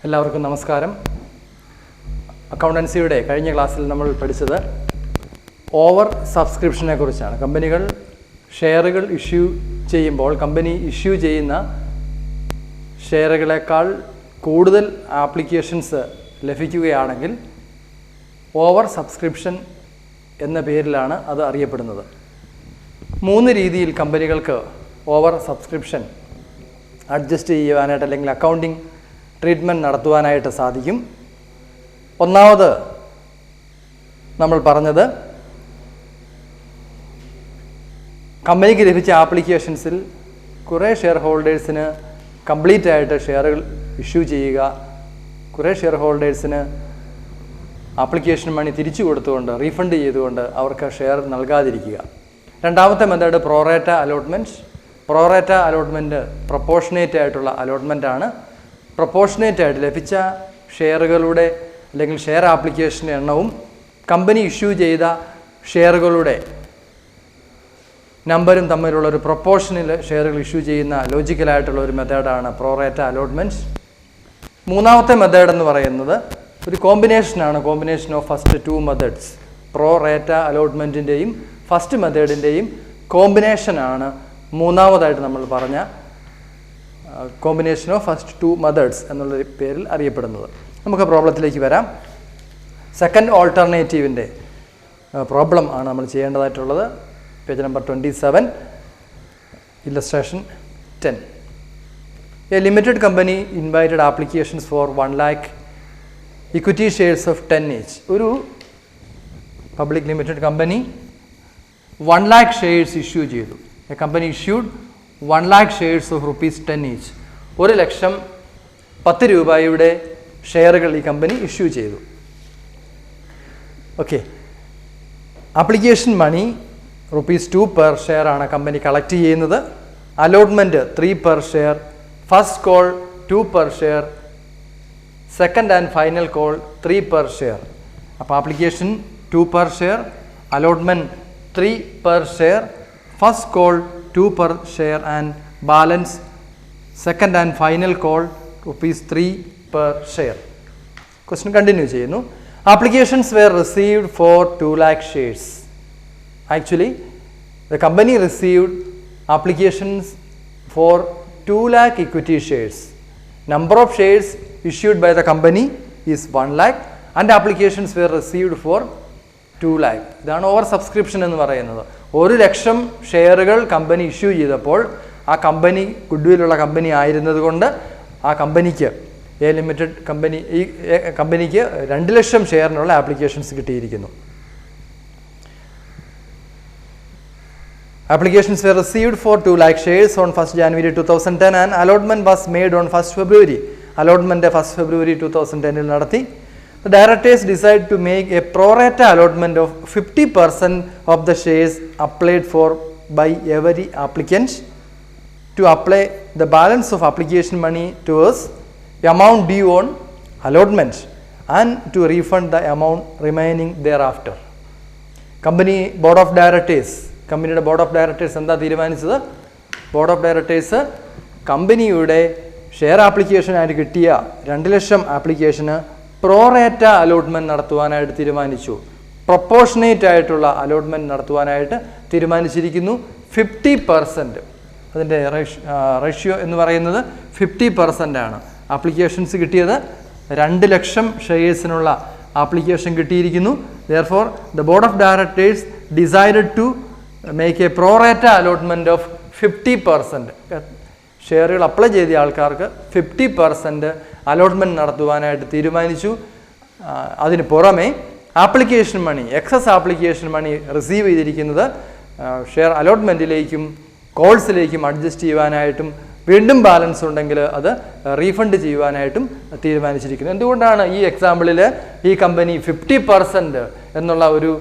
എല്ലാവർക്കും നമസ്കാരം. അക്കൗണ്ടൻസിയുടെ കഴിഞ്ഞ ക്ലാസ്സിൽ നമ്മൾ പഠിച്ചത് ഓവർ സബ്സ്ക്രിപ്ഷനെ കുറിച്ചാണ്. കമ്പനികൾ ഷെയറുകൾ ഇഷ്യൂ ചെയ്യുമ്പോൾ കമ്പനി ഇഷ്യൂ ചെയ്യുന്ന ഷെയറുകളെക്കാൾ കൂടുതൽ ആപ്ലിക്കേഷൻസ് ലഭിക്കുകയാണെങ്കിൽ ഓവർ സബ്സ്ക്രിപ്ഷൻ എന്ന പേരിലാണ് അത് അറിയപ്പെടുന്നത്. 3 രീതിയിൽ കമ്പനികൾക്ക് ഓവർ സബ്സ്ക്രിപ്ഷൻ അഡ്ജസ്റ്റ് ചെയ്യുവാനായിട്ട് അല്ലെങ്കിൽ അക്കൗണ്ടിങ് ട്രീറ്റ്മെൻറ്റ് നടത്തുവാനായിട്ട് സാധിക്കും. ഒന്നാമത് നമ്മൾ പറഞ്ഞത് കമ്പനിക്ക് ലഭിച്ച ആപ്ലിക്കേഷൻസിൽ കുറേ ഷെയർ ഹോൾഡേഴ്സിന് കംപ്ലീറ്റ് ആയിട്ട് ഷെയറുകൾ ഇഷ്യൂ ചെയ്യുക, കുറേ ഷെയർ ഹോൾഡേഴ്സിന് ആപ്ലിക്കേഷൻ മണി തിരിച്ചു കൊടുത്തുകൊണ്ട് റീഫണ്ട് ചെയ്തുകൊണ്ട് അവർക്ക് ഷെയർ നൽകാതിരിക്കുക. രണ്ടാമത്തെ method pro rata allotment. Pro rata allotment proportionate ആയിട്ടുള്ള അലോട്ട്മെൻറ്റാണ്. പ്രൊപ്പോർഷനേറ്റ് ആയിട്ട് ലഭിച്ച ഷെയറുകളുടെ അല്ലെങ്കിൽ ഷെയർ ആപ്ലിക്കേഷൻ്റെ എണ്ണവും കമ്പനി ഇഷ്യൂ ചെയ്ത ഷെയറുകളുടെ നമ്പരും തമ്മിലുള്ള ഒരു പ്രൊപ്പോർഷനിൽ ഷെയറുകൾ ഇഷ്യൂ ചെയ്യുന്ന ലോജിക്കലായിട്ടുള്ള ഒരു മെത്തേഡാണ് പ്രോറേറ്റ അലോട്ട്മെൻറ്റ്. മൂന്നാമത്തെ മെത്തേഡ് എന്ന് പറയുന്നത് ഒരു കോമ്പിനേഷനാണ്, combination of first 2 methods. Pro rata അലോട്ട്മെൻറ്റിൻ്റെയും ഫസ്റ്റ് മെത്തേഡിൻ്റെയും കോമ്പിനേഷനാണ് മൂന്നാമതായിട്ട് നമ്മൾ പറഞ്ഞ കോമ്പിനേഷൻ ഓഫ് ഫസ്റ്റ് 2 മെത്തേഡ്സ് എന്നുള്ള പേരിൽ അറിയപ്പെടുന്നത്. നമുക്ക് പ്രോബ്ലത്തിലേക്ക് വരാം. സെക്കൻഡ് ഓൾട്ടർനേറ്റീവിൻ്റെ പ്രോബ്ലം ആണ് നമ്മൾ ചെയ്യേണ്ടതായിട്ടുള്ളത്. Page number 27, illustration 10. A limited company invited applications for 1 lakh equity shares of 10 each. ഒരു public limited company 1 lakh shares issue ചെയ്തു. A company issued 1 lakh shares of ₹10 each. 1 ലക്ഷം 10 രൂപയുടെ ഷെയറുകൾ ഈ കമ്പനി ഇഷ്യൂ ചെയ്തു. Okay, application money ₹2 per share ആണ് company collect ചെയ്യുന്നത്. Allotment 3 per share, first call 2 per share, second and final call 3 per share. അപ്പോൾ application 2 per share, allotment 3 per share, first call 2 per share and balance second and final call ₹3 per share. Question continue ചെയ്യുന്നു. Applications were received for 2 lakh shares. Actually, the company received applications for 2 lakh equity shares. Number of shares issued by the company is 1 lakh and applications were received for 2 lakh. ഇതാണ് over subscription എന്ന് പറയുന്നത്. 1 ലക്ഷം ഷെയറുകൾ company issue ചെയ്തപ്പോൾ ആ company ഗുഡ്വില്ലുള്ള company ആയിരുന്നത് കൊണ്ട് ആ കമ്പനിക്ക് limited കമ്പനിക്ക് 2 ലക്ഷം ഷെയറിനുള്ള ആപ്ലിക്കേഷൻസ് കിട്ടിയിരിക്കുന്നു. Applications were received for 2 lakh shares on 1st January 2010 and allotment was made on 1st February. Allotment 1st February 2010 നടത്തി. The directors decided to make a pro rata allotment of 50% of the shares applied for by every applicant to apply the balance of application money towards the amount due on allotment and to refund the amount remaining thereafter. Company board of directors, കമ്പനിയുടെ board of directors എന്താ തീരുമാനിച്ചത്? Board of directors കമ്പനിയുടെ share ആപ്ലിക്കേഷനായിട്ട് കിട്ടിയ 2 ലക്ഷം ആപ്ലിക്കേഷന് pro rata allotment നടത്തുവാനായിട്ട് തീരുമാനിച്ചു. Proportionate ആയിട്ടുള്ള allotment നടത്തുവാനായിട്ട് തീരുമാനിച്ചിരിക്കുന്നു. 50%, അതിൻ്റെ റേഷ്യോ എന്ന് പറയുന്നത് 50% ആണ്. ആപ്ലിക്കേഷൻസ് കിട്ടിയത് 2 ലക്ഷം ഷെയർസിനുള്ള ആപ്ലിക്കേഷൻ കിട്ടിയിരിക്കുന്നു. Therefore, the board of directors decided to make a pro rata allotment of 50%. ഷെയറുകൾ അപ്ലൈ ചെയ്ത ആൾക്കാർക്ക് 50% അലോട്ട്മെൻറ്റ് നടത്തുവാനായിട്ട് തീരുമാനിച്ചു. അതിന് പുറമെ application money, excess application money receive ചെയ്തിരിക്കുന്നത് ഷെയർ അലോട്ട്മെൻറ്റിലേക്കും കോൾസിലേക്കും അഡ്ജസ്റ്റ് ചെയ്യുവാനായിട്ടും വീണ്ടും ബാലൻസ് ഉണ്ടെങ്കിൽ അത് റീഫണ്ട് ചെയ്യുവാനായിട്ടും തീരുമാനിച്ചിരിക്കുന്നു. എന്തുകൊണ്ടാണ് ഈ എക്സാമ്പിളിൽ ഈ കമ്പനി 50% എന്നുള്ള ഒരു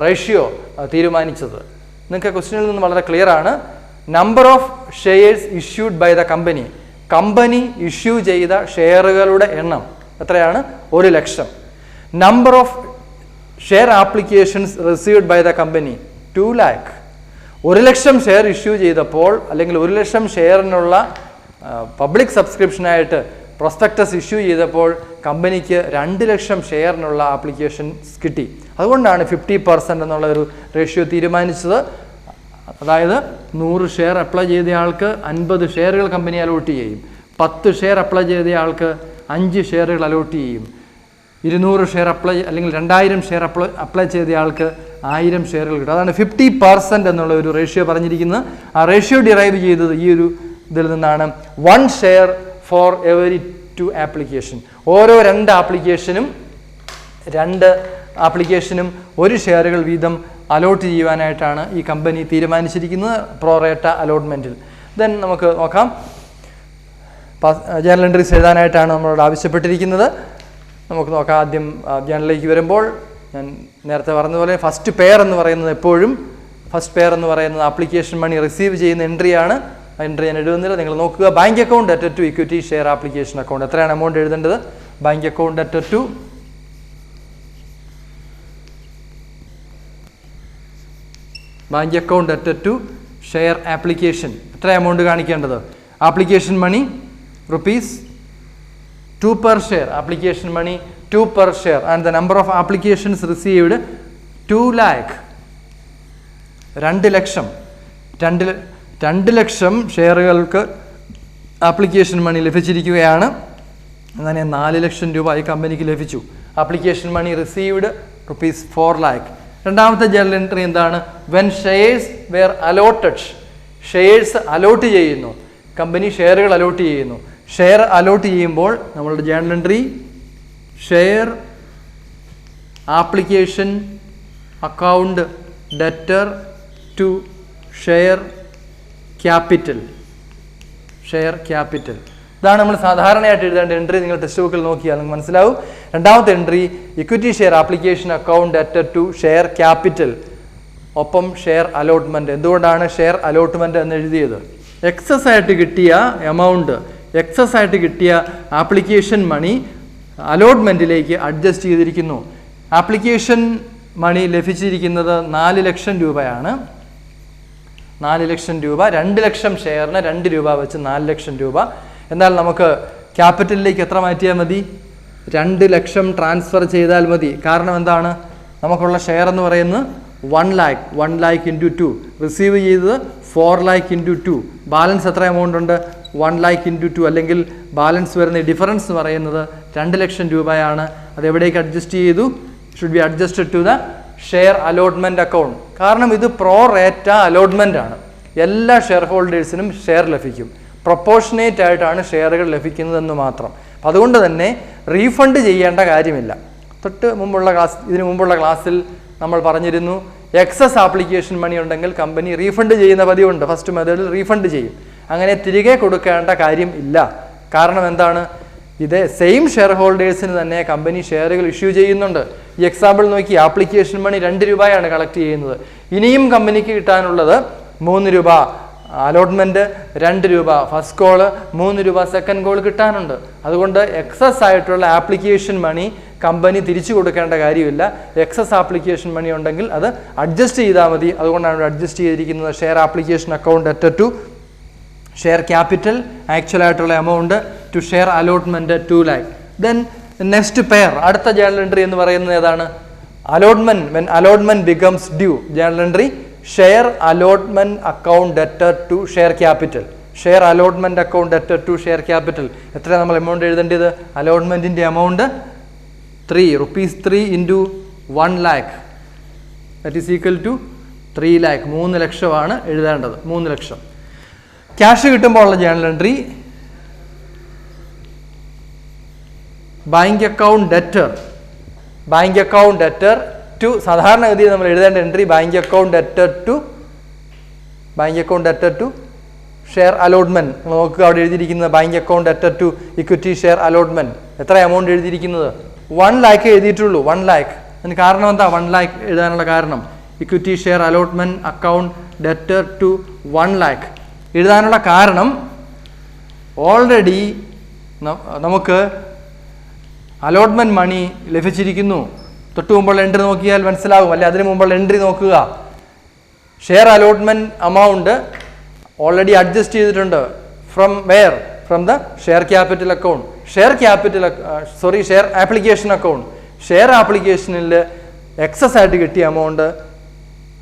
റേഷ്യോ തീരുമാനിച്ചത്? നിങ്ങൾക്ക് ക്വസ്റ്റ്യനിൽ നിന്ന് വളരെ ക്ലിയർ ആണ്. Number of shares issued by the company, company issue ചെയ്ത ഷെയറുകളുടെ എണ്ണം എത്രയാണ്? 1 ലക്ഷം. Number of share applications received by the company 2 lakh. 1 ലക്ഷം ഷെയർ ഇഷ്യൂ ചെയ്തപ്പോൾ അല്ലെങ്കിൽ 1 ലക്ഷം ഷെയറിനുള്ള പബ്ലിക് സബ്സ്ക്രിപ്ഷനായിട്ട് പ്രോസ്പെക്ടസ് ഇഷ്യൂ ചെയ്തപ്പോൾ കമ്പനിക്ക് 2 ലക്ഷം ഷെയറിനുള്ള ആപ്ലിക്കേഷൻസ് കിട്ടി. അതുകൊണ്ടാണ് 50% എന്നുള്ള ഒരു റേഷ്യോ തീരുമാനിച്ചത്. അതായത് 100 ഷെയർ അപ്ലൈ ചെയ്ത ആൾക്ക് 50 ഷെയറുകൾ കമ്പനി അലോട്ട് ചെയ്യും. 10 ഷെയർ അപ്ലൈ ചെയ്ത ആൾക്ക് 5 ഷെയറുകൾ അലോട്ട് ചെയ്യും. 200 ഷെയർ അപ്ലൈ അല്ലെങ്കിൽ 2000 ഷെയർ അപ്ലൈ ചെയ്ത ആൾക്ക് 1000 ഷെയറുകൾ കിട്ടും. അതാണ് 50% എന്നുള്ള ഒരു റേഷ്യോ പറഞ്ഞിരിക്കുന്നത്. ആ റേഷ്യോ ഡിറൈവ് ചെയ്തത് ഈ ഒരു ഇതിൽ നിന്നാണ്. 1 ഷെയർ ഫോർ എവരി 2 ആപ്ലിക്കേഷൻ. ഓരോ 2 ആപ്ലിക്കേഷനും 1 ഷെയറുകൾ വീതം അലോട്ട് ചെയ്യുവാനായിട്ടാണ് ഈ കമ്പനി തീരുമാനിച്ചിരിക്കുന്നത് പ്രോറേറ്റ അലോട്ട്മെൻറ്റിൽ. ദെൻ നമുക്ക് നോക്കാം. ജേർണൽ എൻട്രീസ് എഴുതാനായിട്ടാണ് നമ്മളോട് ആവശ്യപ്പെട്ടിരിക്കുന്നത്. നമുക്ക് നോക്കാം. ആദ്യം ജേർണലിലേക്ക് വരുമ്പോൾ ഞാൻ നേരത്തെ പറഞ്ഞതുപോലെ ഫസ്റ്റ് പെയർ എന്ന് പറയുന്നത് എപ്പോഴും ആപ്ലിക്കേഷൻ മണി റിസീവ് ചെയ്യുന്ന എൻട്രിയാണ്. ആ എൻട്രി ഞാൻ എഴുതുന്നില്ല, നിങ്ങൾ നോക്കുക. Bank account അറ്റഡ് to equity share application account. എത്രയാണ് എമൗണ്ട് എഴുതേണ്ടത്? Bank account അറ്റഡ് to share application. എത്ര എമൗണ്ട് കാണിക്കേണ്ടത്? Application money ₹2 per share. Application money 2 per share and the number of applications received 2 lakh. 2 ലക്ഷം. 2 ലക്ഷം ഷെയറുകൾക്ക് ആപ്ലിക്കേഷൻ മണി ലഭിച്ചിരിക്കുകയാണ്. അങ്ങനെ 4 ലക്ഷം രൂപ ഈ കമ്പനിക്ക് ലഭിച്ചു. Application money received ₹4 lakh. രണ്ടാമത്തെ ജേർണൽ എൻട്രി എന്താണ്? When shares were allotted. Shares allot ചെയ്യുന്നു. കമ്പനി ഷെയറുകൾ അലോട്ട് ചെയ്യുന്നു. ഷെയർ അലോട്ട് ചെയ്യുമ്പോൾ നമ്മളുടെ journal entry share application account debtor to share capital. ഇതാണ് നമ്മൾ സാധാരണയായിട്ട് എഴുതേണ്ട എൻട്രി. നിങ്ങൾ ടെക്സ്റ്റ് ബുക്കിൽ നോക്കിയാൽ നിങ്ങൾക്ക് മനസ്സിലാവും. രണ്ടാമത്തെ entry equity share application account debtor to share capital, ഒപ്പം ഷെയർ അലോട്ട്മെൻറ്റ്. എന്തുകൊണ്ടാണ് ഷെയർ അലോട്ട്മെൻറ്റ് എന്ന് എഴുതിയത്? എക്സസ് ആയിട്ട് കിട്ടിയ ആപ്ലിക്കേഷൻ മണി അലോട്ട്മെൻറ്റിലേക്ക് അഡ്ജസ്റ്റ് ചെയ്തിരിക്കുന്നു. ആപ്ലിക്കേഷൻ മണി ലഭിച്ചിരിക്കുന്നത് 4 ലക്ഷം രൂപയാണ്. 4 ലക്ഷം രൂപ, 2 ലക്ഷം ഷെയറിന് 2 രൂപ വെച്ച് 4 ലക്ഷം രൂപ. എന്നാൽ നമുക്ക് ക്യാപിറ്റലിലേക്ക് എത്ര മാറ്റിയാൽ മതി? 2 ലക്ഷം ട്രാൻസ്ഫർ ചെയ്താൽ മതി. കാരണം എന്താണ്? നമുക്കുള്ള ഷെയർ എന്ന് പറയുന്നത് 1 lakh ഇൻറ്റു 2. റിസീവ് ചെയ്തത് 4 lakh ഇൻറ്റു 2. ബാലൻസ് എത്ര എമൗണ്ട് ഉണ്ട്? 1 lakh ഇൻറ്റു 2. അല്ലെങ്കിൽ ബാലൻസ് വരുന്ന ഡിഫറൻസ് എന്ന് പറയുന്നത് 2 ലക്ഷം രൂപയാണ്. അത് എവിടേക്ക് അഡ്ജസ്റ്റ് ചെയ്തു? Should be adjusted to the share allotment account. കാരണം ഇത് പ്രോ-റേറ്റ അലോട്ട്മെൻ്റ് ആണ്. എല്ലാ ഷെയർ ഹോൾഡേഴ്സിനും ഷെയർ ലഭിക്കും. പ്രൊപ്പോർഷനേറ്റ് ആയിട്ടാണ് ഷെയറുകൾ ലഭിക്കുന്നതെന്ന് മാത്രം. അതുകൊണ്ട് തന്നെ റീഫണ്ട് ചെയ്യേണ്ട കാര്യമില്ല. ഇതിനു മുമ്പുള്ള ക്ലാസ്സിൽ നമ്മൾ പറഞ്ഞിരുന്നു, എക്സസ് ആപ്ലിക്കേഷൻ മണി ഉണ്ടെങ്കിൽ കമ്പനി റീഫണ്ട് ചെയ്യുന്ന പതിവുണ്ട്. ഫസ്റ്റ് മെത്തേഡിൽ റീഫണ്ട് ചെയ്യും. അങ്ങനെ തിരികെ കൊടുക്കേണ്ട കാര്യം ഇല്ല. കാരണം എന്താണ്? ഇത് സെയിം ഷെയർ ഹോൾഡേഴ്സിന് തന്നെ കമ്പനി ഷെയറുകൾ ഇഷ്യൂ ചെയ്യുന്നുണ്ട്. ഈ എക്സാമ്പിൾ നോക്കി, ആപ്ലിക്കേഷൻ മണി 2 രൂപയാണ് കളക്ട് ചെയ്യുന്നത്. ഇനിയും കമ്പനിക്ക് കിട്ടാനുള്ളത് 3 രൂപ അലോട്ട്മെൻറ്റ്, 2 രൂപ ഫസ്റ്റ് കോള്, 3 രൂപ സെക്കൻഡ് കോൾ കിട്ടാനുണ്ട്. അതുകൊണ്ട് എക്സസ് ആയിട്ടുള്ള ആപ്ലിക്കേഷൻ മണി കമ്പനി തിരിച്ചു കൊടുക്കേണ്ട കാര്യമില്ല. എക്സസ് ആപ്ലിക്കേഷൻ മണി ഉണ്ടെങ്കിൽ അത് അഡ്ജസ്റ്റ് ചെയ്താൽ മതി. അതുകൊണ്ടാണ് അഡ്ജസ്റ്റ് ചെയ്തിരിക്കുന്നത്. Share application account അറ്റഡ് to share capital, actual ആയിട്ടുള്ള amount to share allotment 2 lakh. Then next pair, അടുത്ത ജേർണൽ എൻട്രി എന്ന് പറയുന്നത് ഏതാണ്? Allotment. When allotment becomes due. Journal entry share allotment account debtor to share capital. Share allotment account debtor to share capital. എത്രയാണ് നമ്മൾ amount എഴുതേണ്ടത്? അലോട്ട്മെൻറ്റിൻ്റെ amount ₹3 into 1 lakh, that is equal to 3 lakh. 3 ലക്ഷമാണ് എഴുതേണ്ടത്. 3 ലക്ഷം. Cash കിട്ടുമ്പോൾ ഉള്ള journal entry bank account debtor to, സാധാരണഗതിയിൽ നമ്മൾ എഴുതേണ്ട entry bank account debtor to share allotment. നിങ്ങൾ നോക്കുക, അവിടെ എഴുതിയിരിക്കുന്നത് bank account debtor to equity share allotment. എത്ര എമൗണ്ട് എഴുതിയിരിക്കുന്നത്? 1 lakh എഴുതിയിട്ടുള്ളൂ. 1 lakh. അതിന് കാരണം എന്താ 1 lakh എഴുതാനുള്ള കാരണം? Equity share allotment account debtor to 1 lakh എഴുതാനുള്ള കാരണം, ഓൾറെഡി നമുക്ക് അലോട്ട്മെൻറ്റ് മണി ലഭിച്ചിരിക്കുന്നു. തൊട്ട് മുമ്പുള്ള എൻട്രി നോക്കിയാൽ മനസ്സിലാകും, അല്ലെ? അതിന് മുമ്പുള്ള എൻട്രി നോക്കുക. Share allotment amount already adjust ചെയ്തിട്ടുണ്ട്. From where? From the share capital account. Share capital share application account, share ആപ്ലിക്കേഷനിൽ എക്സസ് ആയിട്ട് കിട്ടിയ എമൗണ്ട്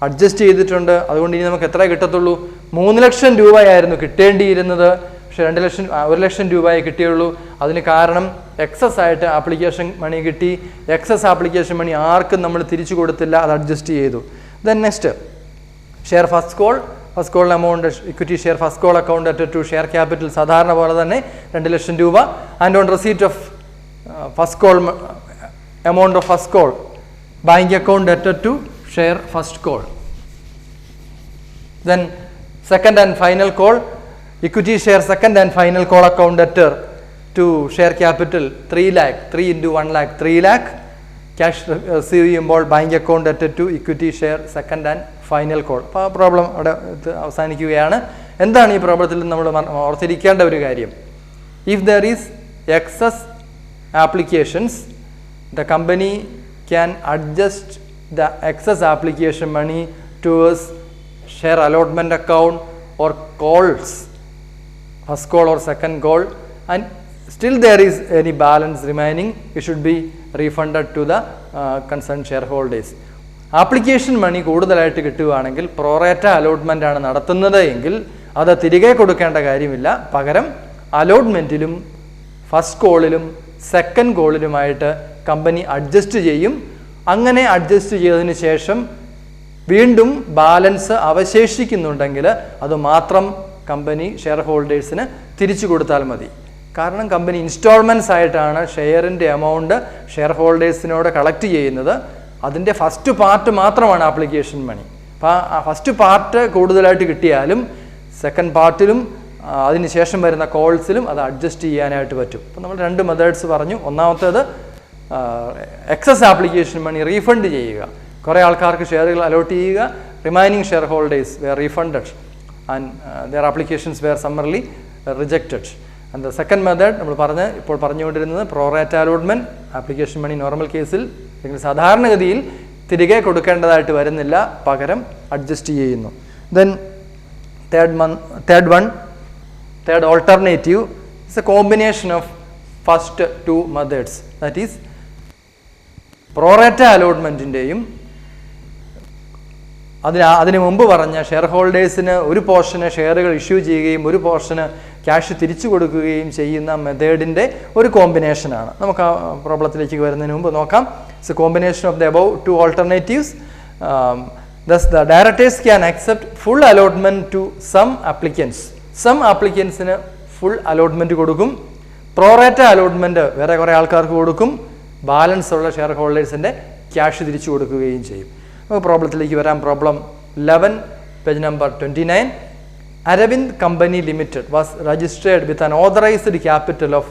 അഡ്ജസ്റ്റ് ചെയ്തിട്ടുണ്ട്. അതുകൊണ്ട് ഇനി നമുക്ക് എത്ര കിട്ടത്തുള്ളൂ? 3 ലക്ഷം രൂപയായിരുന്നു കിട്ടേണ്ടിയിരുന്നത്, പക്ഷെ 1 ലക്ഷം രൂപയെ കിട്ടിയുള്ളൂ. അതിന് കാരണം എക്സസ് ആയിട്ട് ആപ്ലിക്കേഷൻ മണി കിട്ടി. എക്സസ് ആപ്ലിക്കേഷൻ മണി ആർക്കും നമ്മൾ തിരിച്ചു കൊടുത്തില്ല, അത് അഡ്ജസ്റ്റ് ചെയ്തു. Then next share first call amount equity share first call account അറ്റ് ടു ഷെയർ ക്യാപിറ്റൽ സാധാരണ പോലെ തന്നെ 2 ലക്ഷം രൂപ. And on receipt of first call amount of first call bank account അറ്റ് to share first call. Then second and final call, equity share second and final call account debtor to share capital 3 lakh, 3 into 1 lakh, 3 lakh. Cash receivable bank account debtor to equity share second and final call. അപ്പോൾ ആ problem അവിടെ അവസാനിക്കുകയാണ്. എന്താണ് ഈ പ്രോബ്ലത്തിൽ നമ്മൾ ഓർത്തിരിക്കേണ്ട ഒരു കാര്യം? If there is excess applications, the company can adjust the excess application money towards share allotment account or calls, first call or second call, and still there is any balance remaining, it should be refunded to the concerned shareholders. Application money കൂടുതലായിട്ട് കിട്ടുകയാണെങ്കിൽ പ്രൊറേറ്റ allotment ആണ് നടത്തുന്നത് എങ്കിൽ അത് തിരികെ കൊടുക്കേണ്ട കാര്യമില്ല. പകരം അലോട്ട്മെൻറ്റിലും ഫസ്റ്റ് കോളിലും സെക്കൻഡ് കോളിലുമായിട്ട് കമ്പനി അഡ്ജസ്റ്റ് ചെയ്യും. അങ്ങനെ അഡ്ജസ്റ്റ് ചെയ്തതിന് ശേഷം വീണ്ടും ബാലൻസ് അവശേഷിക്കുന്നുണ്ടെങ്കിൽ അത് മാത്രം കമ്പനി ഷെയർ ഹോൾഡേഴ്സിന് തിരിച്ചു കൊടുത്താൽ മതി. കാരണം കമ്പനി ഇൻസ്റ്റാൾമെൻറ്റ്സ് ആയിട്ടാണ് ഷെയറിൻ്റെ എമൗണ്ട് ഷെയർ ഹോൾഡേഴ്സിനോട് കളക്ട് ചെയ്യുന്നത്. അതിൻ്റെ ഫസ്റ്റ് പാർട്ട് മാത്രമാണ് ആപ്ലിക്കേഷൻ മണി. അപ്പോൾ ആ ഫസ്റ്റ് പാർട്ട് കൂടുതലായിട്ട് കിട്ടിയാലും സെക്കൻഡ് പാർട്ടിലും അതിനുശേഷം വരുന്ന കോൾസിലും അത് അഡ്ജസ്റ്റ് ചെയ്യാനായിട്ട് പറ്റും. അപ്പോൾ നമ്മൾ 2 മെത്തേഡ്സ് പറഞ്ഞു. ഒന്നാമത്തേത് എക്സസ് ആപ്ലിക്കേഷൻ മണി റീഫണ്ട് ചെയ്യുക, കുറേ ആൾക്കാർക്ക് ഷെയറുകൾ അലോട്ട് ചെയ്യുക. Remaining share holders were refunded and their applications were summarily rejected. And the second method നമ്മൾ ഇപ്പോൾ പറഞ്ഞുകൊണ്ടിരുന്നത് pro rata allotment. Application money normal കേസിൽ അല്ലെങ്കിൽ സാധാരണഗതിയിൽ തിരികെ കൊടുക്കേണ്ടതായിട്ട് വരുന്നില്ല, പകരം അഡ്ജസ്റ്റ് ചെയ്യുന്നു. Then third alternative is a combination of first 2 methods. That is pro rata അലോട്ട്മെൻറ്റിൻ്റെയും അതിന് മുമ്പ് പറഞ്ഞ ഷെയർ ഹോൾഡേഴ്സിന് ഒരു പോർഷന് ഷെയറുകൾ ഇഷ്യൂ ചെയ്യുകയും ഒരു പോർഷന് ക്യാഷ് തിരിച്ചു കൊടുക്കുകയും ചെയ്യുന്ന മെത്തേഡിൻ്റെ ഒരു കോമ്പിനേഷനാണ്. നമുക്ക് ആ പ്രോബ്ലത്തിലേക്ക് വരുന്നതിന് മുമ്പ് നോക്കാം. It's A combination of the above 2 alternatives. Thus the directors can accept full allotment to some applicants. Some applicants-ന് ഫുൾ അലോട്ട്മെൻറ്റ് കൊടുക്കും. പ്രൊറേറ്റ അലോട്ട്മെൻറ്റ് വേറെ കുറേ ആൾക്കാർക്ക് കൊടുക്കും. ബാലൻസ് ഉള്ള ഷെയർ ഹോൾഡേഴ്സിൻ്റെ ക്യാഷ് തിരിച്ചു കൊടുക്കുകയും ചെയ്യും. നമുക്ക് പ്രോബ്ലത്തിലേക്ക് വരാം. Problem 11, page number 29. Aravind Company Limited was registered with an authorized capital of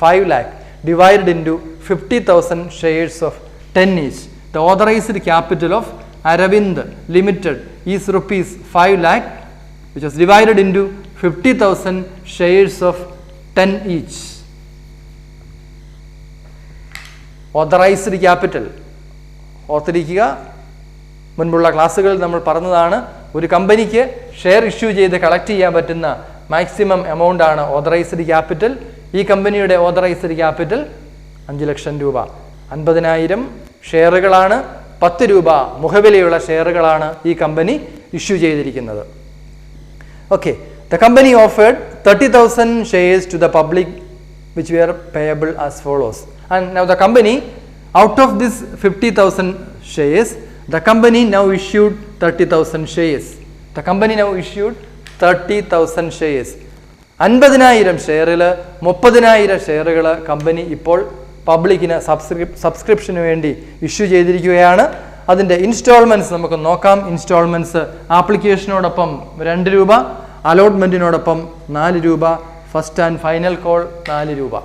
5 lakh divided into 50,000 shares of 10 each. The authorized capital of Aravind Limited is rupees 5 lakh, which was divided into 50,000 shares of 10 each. Authorized capital ഓർത്തിരിക്കുക. മുൻപുള്ള ക്ലാസ്സുകളിൽ നമ്മൾ പറഞ്ഞതാണ്, ഒരു കമ്പനിക്ക് share issue ചെയ്ത് collect ചെയ്യാൻ പറ്റുന്ന മാക്സിമം എമൗണ്ട് ആണ് ഓതറൈസ്ഡ് ക്യാപിറ്റൽ. ഈ കമ്പനിയുടെ ഓതറൈസ്ഡ് ക്യാപിറ്റൽ 5 ലക്ഷം രൂപ. 50,000 ഷെയറുകളാണ്, 10 രൂപ മുഖവിലയുള്ള ഷെയറുകളാണ് ഈ കമ്പനി ഇഷ്യൂ ചെയ്തിരിക്കുന്നത്. Okay, the company offered 30,000 shares to the public which were payable as follows. And now the company, out of this 50,000 shares, the company now issued 30,000 shares. The company now issued 30,000 shares. 50,000 ഷെയറിൽ 30,000 ഷെയറുകൾ company ഇപ്പോൾ പബ്ലിക്കിന് സബ്സ്ക്രിപ്ഷന് വേണ്ടി issue ചെയ്തിരിക്കുകയാണ്. അതിൻ്റെ instalments നമുക്ക് നോക്കാം. Instalments ആപ്ലിക്കേഷനോടൊപ്പം 2 രൂപ, അലോട്ട്മെൻറ്റിനോടൊപ്പം 4 രൂപ, first and final call 4 രൂപ.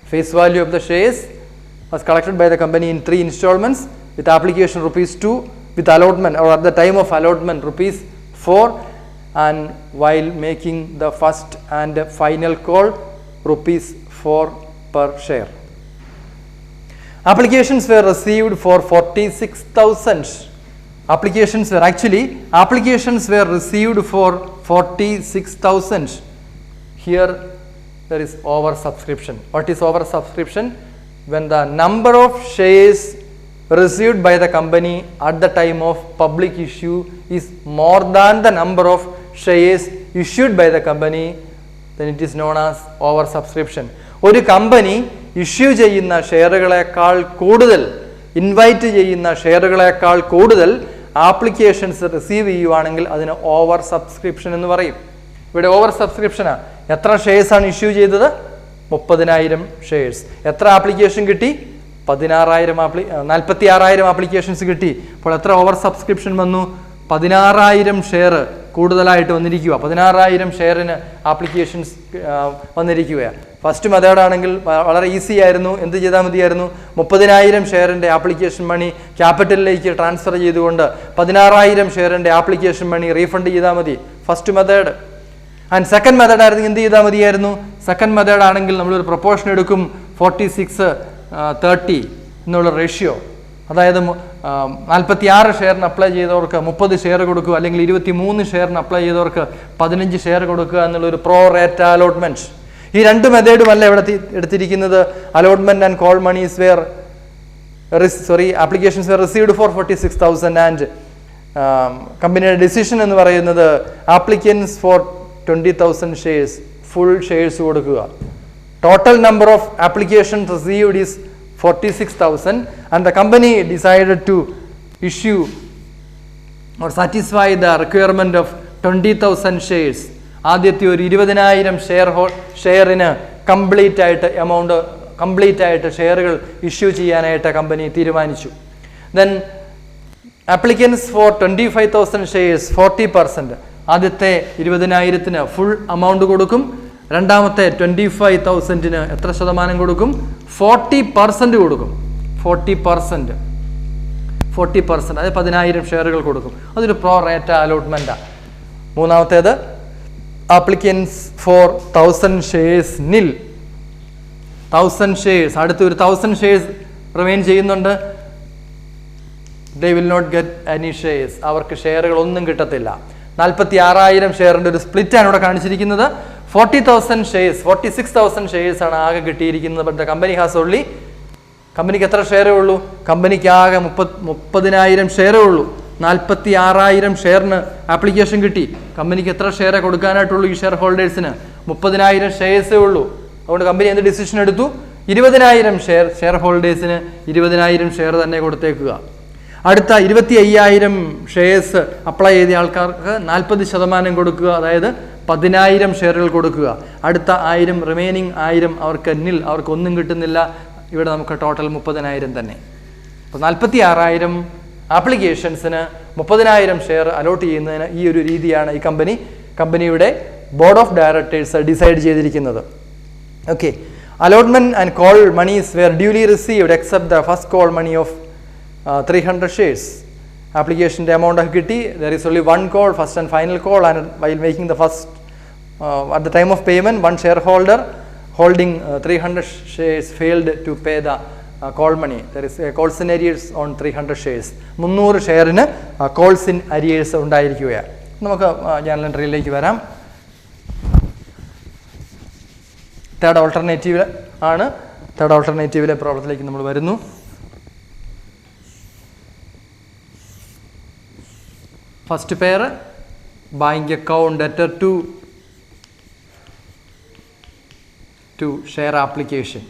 Face value of the shares was collected by the company in 3 installments with application ₹2, with allotment or at the time of allotment ₹4, and while making the first and final call ₹4 per share. Applications were received for 46,000. Applications were received for 46,000. Here there is oversubscription. What is oversubscription? When the number of shares received by the company at the time of public issue is more than the number of shares issued by the company, then it is known as oversubscription. ഒരു company issue ചെയ്യുന്ന ഷെയറുകളെക്കാൾ കൂടുതൽ, invite ചെയ്യുന്ന ഷെയറുകളെക്കാൾ കൂടുതൽ applications receive ചെയ്യുവാണെങ്കിൽ അതിന് over subscription എന്ന് പറയും. ഇവിടെ ഓവർ സബ്സ്ക്രിപ്ഷനാണ്. എത്ര ഷെയർസാണ് ഇഷ്യൂ ചെയ്തത്? 30,000 ഷെയർസ്. എത്ര ആപ്ലിക്കേഷൻ കിട്ടി? 46,000 ആപ്ലിക്കേഷൻസ് കിട്ടി. അപ്പോൾ എത്ര ഓവർ സബ്സ്ക്രിപ്ഷൻ വന്നു? 16,000 ഷെയർ കൂടുതലായിട്ട് വന്നിരിക്കുക. 16,000 ഷെയറിന് ആപ്ലിക്കേഷൻസ് വന്നിരിക്കുകയാണ്. ഫസ്റ്റ് മെത്തേഡാണെങ്കിൽ വളരെ ഈസി ആയിരുന്നു. എന്ത് ചെയ്താൽ മതിയായിരുന്നു? 30,000 ഷെയറിൻ്റെ ആപ്ലിക്കേഷൻ മണി ക്യാപിറ്റലിലേക്ക് ട്രാൻസ്ഫർ ചെയ്തുകൊണ്ട് 16,000 ഷെയറിൻ്റെ ആപ്ലിക്കേഷൻ മണി റീഫണ്ട് ചെയ്താൽ മതി. First method. And second method ആയിരുന്നു എന്ത് ചെയ്താൽ മതിയായിരുന്നു? സെക്കൻഡ് മെത്തേഡ് ആണെങ്കിൽ നമ്മളൊരു പ്രൊപ്പോർഷൻ എടുക്കും, 46-30 എന്നുള്ള റേഷ്യോ. അതായത് 46 ഷെയറിന് അപ്ലൈ ചെയ്തവർക്ക് 30 ഷെയർ കൊടുക്കുക, അല്ലെങ്കിൽ 23 ഷെയറിന് അപ്ലൈ ചെയ്തവർക്ക് 15 ഷെയർ കൊടുക്കുക എന്നുള്ളൊരു പ്രോ റേറ്റ അലോട്ട്മെന്റ്. ഈ രണ്ട് മെത്തേഡും അല്ല ഇവിടെ എടുത്തിരിക്കുന്നത്. Allotment and call monies were applications were received for 46,000 and കമ്പനിയുടെ ഡിസിഷൻ എന്ന് പറയുന്നത് applicants for 20,000 shares, full shares കൊടുക്കുക. Total number of application received is 46,000 and the company decided to issue or satisfy the requirement of 20,000 shares. ആദ്യത്തെ ഒരു 20,000 ഷെയറിന് complete ആയിട്ട് ഷെയറുകൾ issue ചെയ്യാനായിട്ട് കമ്പനി തീരുമാനിച്ചു. Then applicants for 25,000 shares 40%. ആദ്യത്തെ 20,000-ന് ഫുൾ അമൗണ്ട് കൊടുക്കും. രണ്ടാമത്തെ 25,000-ന് എത്ര ശതമാനം കൊടുക്കും? 40% കൊടുക്കും. 40%, അതായത് 10,000 ഷെയറുകൾ കൊടുക്കും. അതൊരു പ്രോ റേറ്റ അലോട്ട്മെന്റാണ്. മൂന്നാമത്തേത് ആപ്ലിക്കൻസ് ഫോർ 1,000 ഷെയർസ് നിൽ. 1,000 ഷെയർസ്, അടുത്ത ഒരു 1,000 ഷെയർസ് റിമെയിൻ ചെയ്യുന്നുണ്ട്. They will not get any shares. അവർക്ക് ഷെയറുകൾ ഒന്നും കിട്ടത്തില്ല. 46,000 ഷെയറിന്റെ ഒരു സ്പ്ലിറ്റാണ് ഇവിടെ കാണിച്ചിരിക്കുന്നത്. 40,000 ഷെയർസ്, 46,000 ഷെയർസ് ആണ് ആകെ കിട്ടിയിരിക്കുന്നത്. But the company has only, കമ്പനിക്ക് എത്ര ഷെയറേ ഉള്ളൂ? കമ്പനിക്ക് ആകെ 30,000 ഷെയറേ ഉള്ളൂ. 46,000 ഷെയറിന് ആപ്ലിക്കേഷൻ കിട്ടി. കമ്പനിക്ക് എത്ര ഷെയറെ കൊടുക്കാനായിട്ടുള്ളൂ? ഈ ഷെയർ ഹോൾഡേഴ്സിന് 30,000 ഷെയർസേ ഉള്ളൂ. അതുകൊണ്ട് കമ്പനി എന്ത് ഡിസിഷൻ എടുത്തു? 20,000 ഷെയർ ഹോൾഡേഴ്സിന് 20,000 ഷെയർ തന്നെ കൊടുത്തേക്കുക. അടുത്ത 25,000 ഷെയർസ് അപ്ലൈ ചെയ്ത ആൾക്കാർക്ക് 40% കൊടുക്കുക, അതായത് 10,000 ഷെയറുകൾ കൊടുക്കുക. അടുത്ത 1,000 റിമൈനിങ് 1,000 അവർക്ക് നിൽ, അവർക്ക് ഒന്നും കിട്ടുന്നില്ല. ഇവിടെ നമുക്ക് ടോട്ടൽ 30,000 തന്നെ. അപ്പോൾ 46,000 ആപ്ലിക്കേഷൻസിന് 30,000 ഷെയർ അലോട്ട് ചെയ്യുന്നതിന് ഈ ഒരു രീതിയാണ് ഈ കമ്പനിയുടെ ബോർഡ് ഓഫ് ഡയറക്ടേഴ്സ് ഡിസൈഡ് ചെയ്തിരിക്കുന്നത്. Okay, allotment and call monies were duly received except the first call money of 300 shares. ആപ്ലിക്കേഷൻ്റെ എമൗണ്ട് ഒക്കെ കിട്ടി. There is only one call, first and final call, and while making the first at the time of payment, one shareholder holding 300 shares failed to pay the call money. There is a calls in arrears on 300 shares. 300 ഷെയറിന് calls in arrears ഉണ്ടായിരിക്കുകയാണ്. നമുക്ക് general എൻട്രിയിലേക്ക് വരാം. Third alternative ആണ്. Third ഓൾട്ടർനേറ്റീവിലെ പ്രോബ്ലത്തിലേക്ക് നമ്മൾ വരുന്നു. First pair bank account debtor to share application.